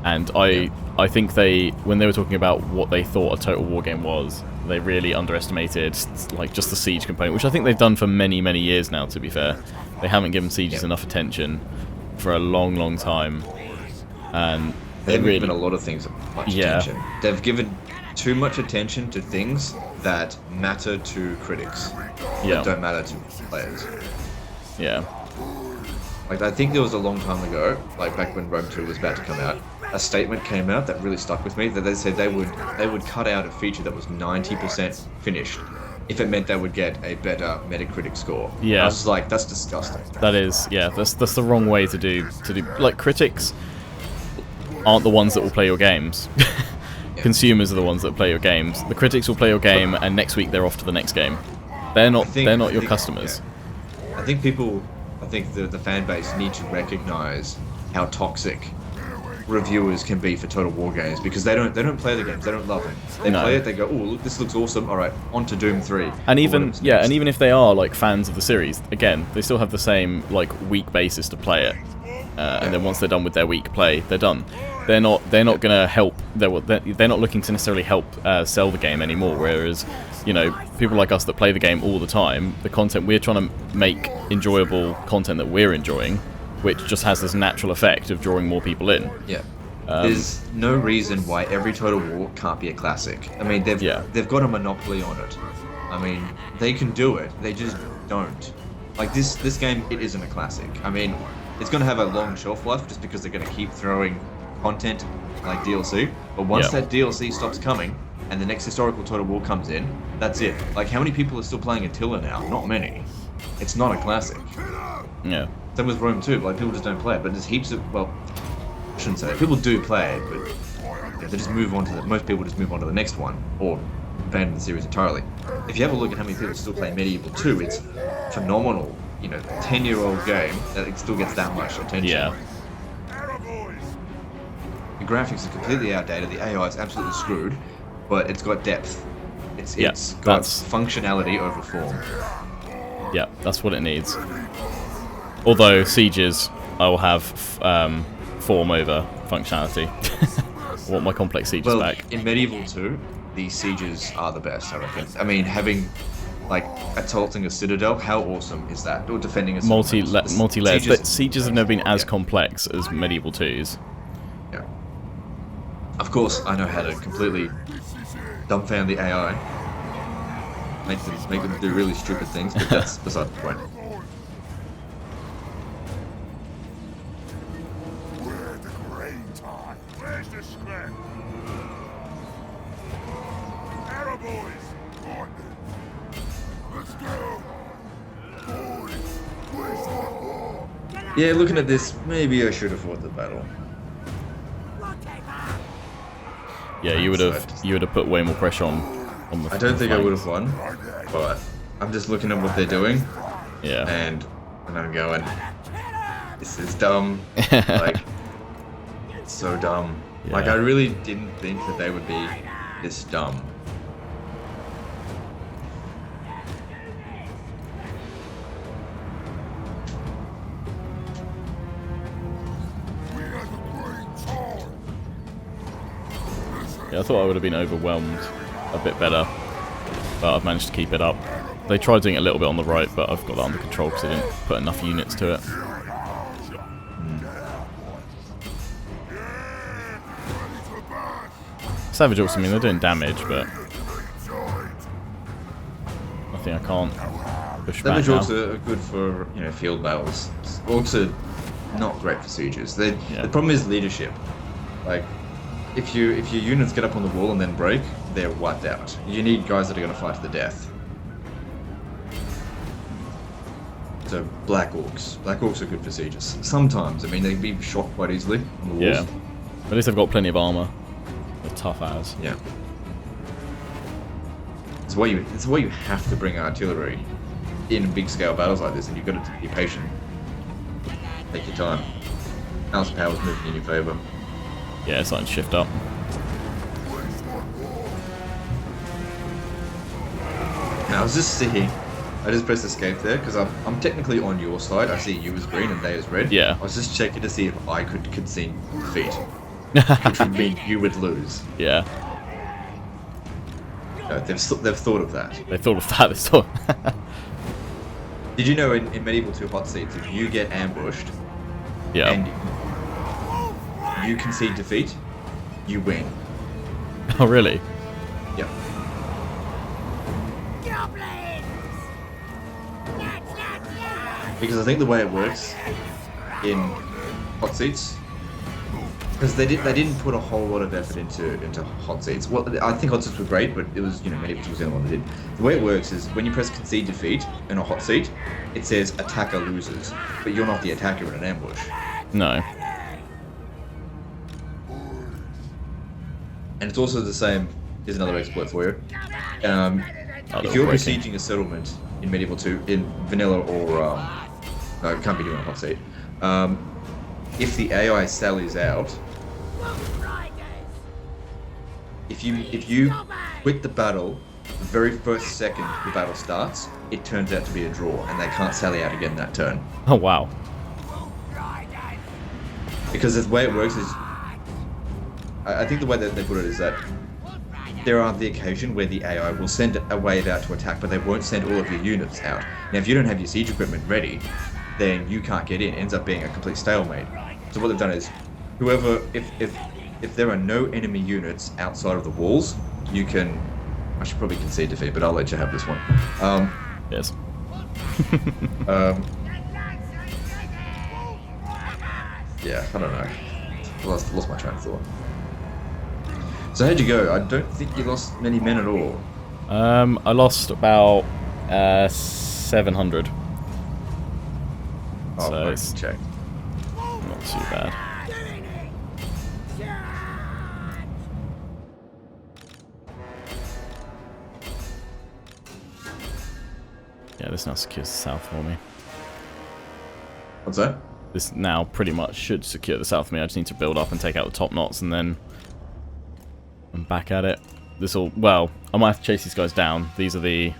And I think when they were talking about what they thought a Total War game was, they really underestimated like just the siege component, which I think they've done for many years now. To be fair, they haven't given sieges enough attention for a long time, and they've given a lot of things much attention. They've given too much attention to things that matter to critics, that don't matter to players. Yeah. Like, I think there was a long time ago, like back when Rome 2 was about to come out, a statement came out that really stuck with me, that they said they would cut out a feature that was 90% finished if it meant they would get a better Metacritic score. Yeah. I was just like, that's disgusting. That is, that's the wrong way to do. Like, critics aren't the ones that will play your games. Consumers are the ones that play your games. The critics will play your game, and next week they're off to the next game. They're not your customers. Yeah. I think the fan base need to recognize how toxic reviewers can be for Total War games, because they don't play the games, they don't love them. They play it, they go, oh, look, this looks awesome. All right, on to Doom 3. And even if they are like fans of the series, again, they still have the same like week basis to play it. And then once they're done with their week play, they're done. they're not going to help. They're not looking to necessarily help sell the game anymore. Whereas, you know, people like us that play the game all the time, the content we're trying to make enjoyable content that we're enjoying, which just has this natural effect of drawing more people in. Yeah. There's no reason why every Total War can't be a classic. I mean, they've got a monopoly on it. I mean, they can do it. They just don't. Like this game, it isn't a classic. I mean, it's going to have a long shelf life just because they're going to keep throwing content like DLC. But once that DLC stops coming and the next historical Total War comes in, that's it. Like, how many people are still playing Attila now? Not many. It's not a classic. Yeah. Same with Rome too. Like, people just don't play it. But there's heaps of, well, I shouldn't say that. People do play it, but they just move on to most people just move on to the next one or abandon the series entirely. If you have a look at how many people still play Medieval 2, it's phenomenal. You know, 10-year-old game that it still gets that much attention. Yeah. The graphics are completely outdated. The AI is absolutely screwed, but it's got depth. It's got functionality over form. Yeah, that's what it needs. Although Sieges, I will have form over functionality. I want my complex Sieges back. In Medieval 2, the Sieges are the best, I reckon. I mean, having like assaulting a citadel, how awesome is that? Or defending a multi-layers, but Sieges have never been as complex as Medieval 2's. Yeah. Of course, I know how to completely dumbfound the AI, make them do really stupid things, but that's beside the point. Where's the scrap? Arrow boys! On it. Let's go! Boys, where's the war? Yeah, looking at this, maybe I should have fought the battle. Yeah, you would have put way more pressure on the I don't think I would have won, but I'm just looking at what they're doing. Yeah. And I'm going, this is dumb. Like, it's so dumb. Yeah. Like, I really didn't think that they would be this dumb. Yeah, I thought I would have been overwhelmed a bit better, but I've managed to keep it up. They tried doing it a little bit on the right, but I've got that under control because they didn't put enough units to it. Savage Orcs, I mean, they're doing damage, but nothing I can't push back now. Savage Orcs are good for, you know, field battles. Orcs are not great for sieges. The problem is leadership. Like, if your units get up on the wall and then break, they're wiped out. You need guys that are going to fight to the death. So Black Orcs. Black Orcs are good for sieges. Sometimes, I mean, they can be shot quite easily on the walls. Yeah, at least they've got plenty of armor. They're tough as. Yeah. It's why you have to bring artillery in big scale battles like this, and you've got to be patient. Take your time. House power's moving in your favour. Yeah, it's starting to shift up. Now I was just seeing, I just pressed escape there because I'm technically on your side. I see you as green and they as red. Yeah. I was just checking to see if I could concede defeat, which would mean you would lose. Yeah. No, they've thought of that. They thought of that. They thought. Did you know in Medieval 2 hot seats, if you get ambushed Yeah. and you concede defeat, you win. Oh really? Yep. Because I think the way it works in hot seats, because they didn't put a whole lot of effort into hot seats. Well, I think hot seats were great, but it was, you know, Medieval 2 was the only one that did. The way it works is when you press concede defeat in a hot seat, it says attacker loses, but you're not the attacker in an ambush. No. And it's also the same. Here's another exploit for you. If you're besieging a settlement in Medieval 2, in vanilla or no, it can't be doing a hot seat. If the AI sallies out, if you quit the battle, the very first second the battle starts, it turns out to be a draw, and they can't sally out again that turn. Oh wow. Because the way it works is I think the way that they put it is that there are the occasion where the AI will send a wave out to attack, but they won't send all of your units out. Now, if you don't have your siege equipment ready, then you can't get in. It ends up being a complete stalemate. So what they've done is, whoever, if there are no enemy units outside of the walls, you can. I should probably concede defeat, but I'll let you have this one. Yes. Yeah, I don't know. I lost my train of thought. So how'd you go? I don't think you lost many men at all. I lost about 700. Oh, So right, it's check. not too bad. Yeah, this now secures the south for me. What's that? This now pretty much should secure the south for me. I just need to build up and take out the top knots, and then I'm back at it. This will, well, I might have to chase these guys down. These are the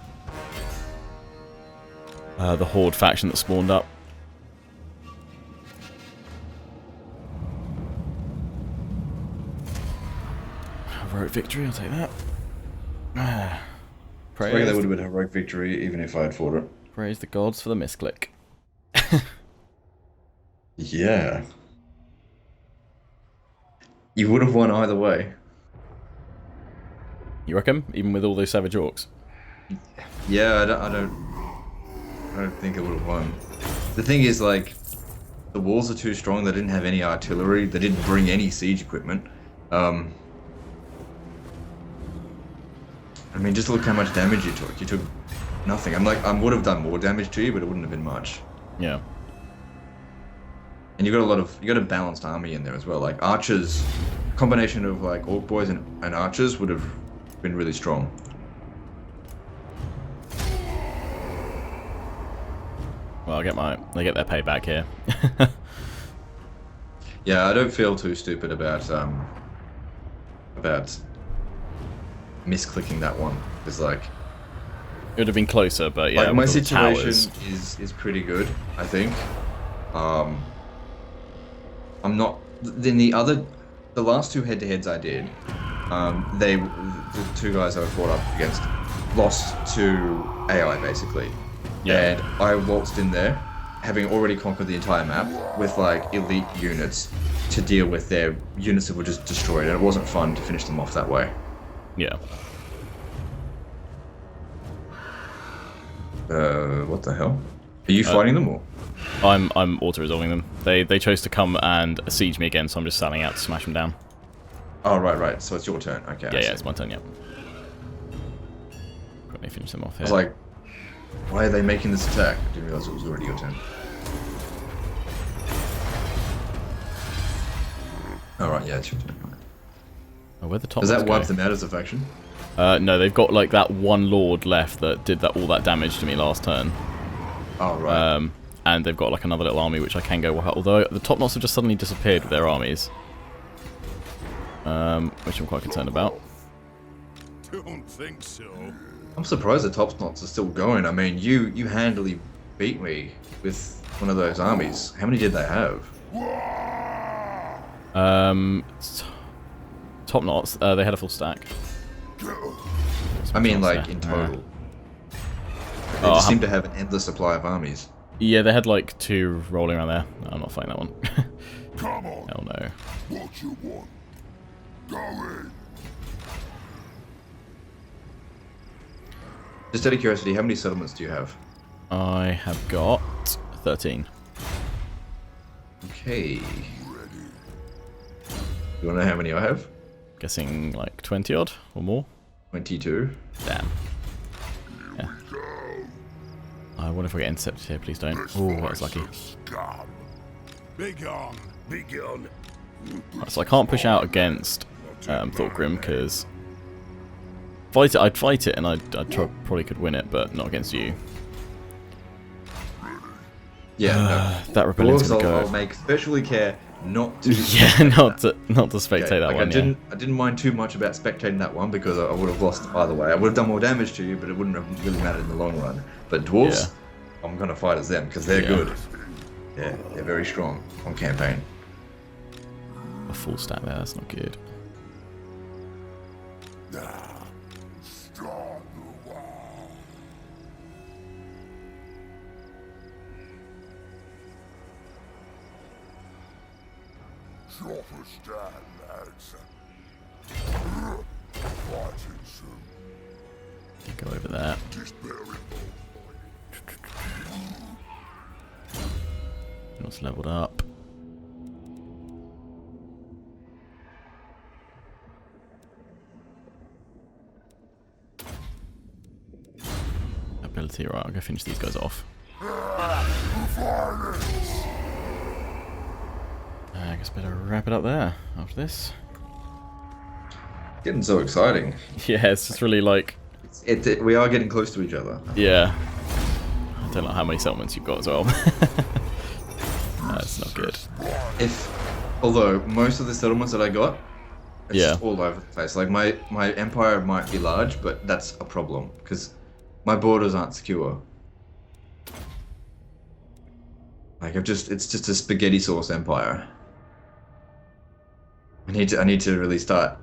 Horde faction that spawned up. Heroic victory, I'll take that. I think that would have been a heroic victory even if I had fought it. Praise the gods for the misclick. Yeah. You would have won either way. You reckon? Even with all those savage orcs? Yeah, I don't think it would have won. The thing is, like, the walls are too strong. They didn't have any artillery. They didn't bring any siege equipment. I mean, just look how much damage you took. You took nothing. I would have done more damage to you, but it wouldn't have been much. Yeah. And you got a balanced army in there as well. Like archers, combination of like orc boys and archers would have been really strong. Well, they get their payback here. Yeah, I don't feel too stupid about misclicking that one. It's like It would have been closer, but yeah. like my with all the situation towers. is pretty good, I think. I'm not. Then the last two head-to-heads I did, the two guys I fought up against lost to AI basically, Yeah. and I waltzed in there, having already conquered the entire map with like elite units to deal with their units that were just destroyed, and it wasn't fun to finish them off that way. Yeah. What the hell? Are you fighting them or? I'm auto-resolving them. They chose to come and siege me again, so I'm just sallying out to smash them down. Oh, right. So it's your turn. Okay. Yeah, it's my turn, yeah. Quickly finish them off I here. was like, why are they making this attack? I didn't realize it was already your turn. Alright, yeah, it's your turn. Oh, where the top Does that ones wipe go? them out as a faction? No, they've got like that one lord left that did all that damage to me last turn. Oh, right. And they've got like another little army which I can go wipe out. Although the top knots have just suddenly disappeared with their armies. Which I'm quite concerned about. Don't think so. I'm surprised the top knots are still going. I mean, you handily beat me with one of those armies. How many did they have? Top knots, they had a full stack. I mean, like, there. in total. They just seem to have an endless supply of armies. Yeah, they had like 2 rolling around there. No, I'm not fighting that one. Come on. Hell no. What you want? Go in. Just out of curiosity, how many settlements do you have? I have got 13. Okay. You wanna know how many I have? Guessing like 20 odd or more. 22. Damn. Yeah. I wonder if I get intercepted here, please don't. Oh, that was lucky. Scum. Begone. Begone. Right, so I can't push out against Thorgrim because I'd fight it and I'd probably could win it, but not against you. Yeah, That rebellion's Dwarves, gonna go. I'll make specially care not to. Yeah, not to spectate that like one. I didn't mind too much about spectating that one because I would have lost either way. I would have done more damage to you, but it wouldn't have really mattered in the long run. But dwarves, I'm gonna fight as them because they're good. Yeah, they're very strong on campaign. A full stack there. That's not good. Proper stand, lads. Fighting soon. Go over there. Just bear in mind. What's leveled up? Ability, right, I'll go finish these guys off. I guess better wrap it up there after this. Getting so exciting. Yeah, it's just really like... We are getting close to each other. Yeah. I don't know how many settlements you've got as well. That's not good. Although, most of the settlements that I got, it's Yeah. just all over the place. Like, my empire might be large, but that's a problem, because my borders aren't secure. Like, it's just a spaghetti sauce empire. I need to really start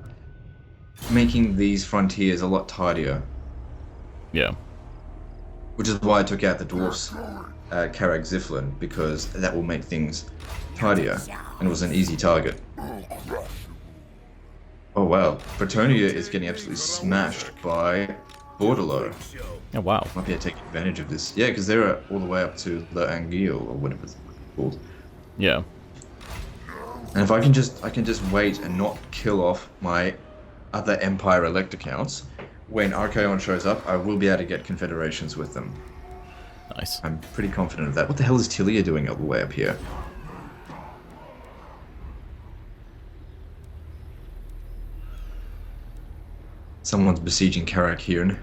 making these frontiers a lot tidier. Yeah. Which is why I took out the dwarfs, Karag Ziflin, because that will make things tidier, and it was an easy target. Oh wow, Bretonia is getting absolutely smashed by Bordello. Oh wow. Might be able to take advantage of this. Yeah, because they're all the way up to the Anguille, or whatever it's called. Yeah. And if I can just wait and not kill off my other Empire elect accounts, when Archaon shows up, I will be able to get confederations with them. Nice. I'm pretty confident of that. What the hell is Tilia doing all the way up here? Someone's besieging Karak here.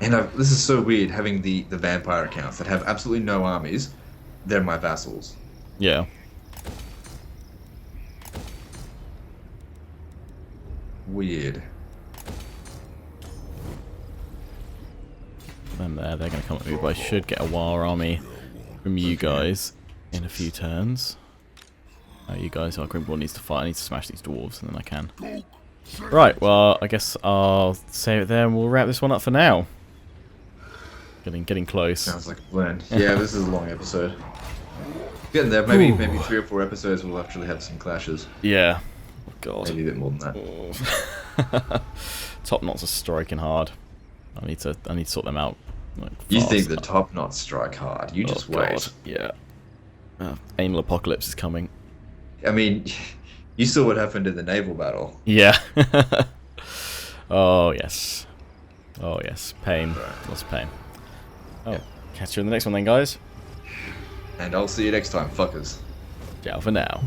And this is so weird, having the vampire accounts that have absolutely no armies. They're my vassals. Yeah. Weird. Them there, they're going to come at me, but I should get a war army from you guys in a few turns. You guys, our Grimble needs to fight. I need to smash these dwarves, and then I can. Right, well, I guess I'll save it there, and we'll wrap this one up for now. Getting close. Sounds like a plan. Yeah, this is a long episode. Getting there. Maybe 3 or 4 episodes we'll actually have some clashes. Yeah. Oh, God. Maybe a bit more than that. Top knots are striking hard. I need to sort them out. Like, You fast. think the top knots strike hard? You just wait. God. Yeah. Anal apocalypse is coming. I mean, you saw what happened in the naval battle. Yeah. Oh yes. Oh yes. Pain. Lots of pain. Oh. Yeah. Catch you in the next one then, guys. And I'll see you next time, fuckers. Ciao for now.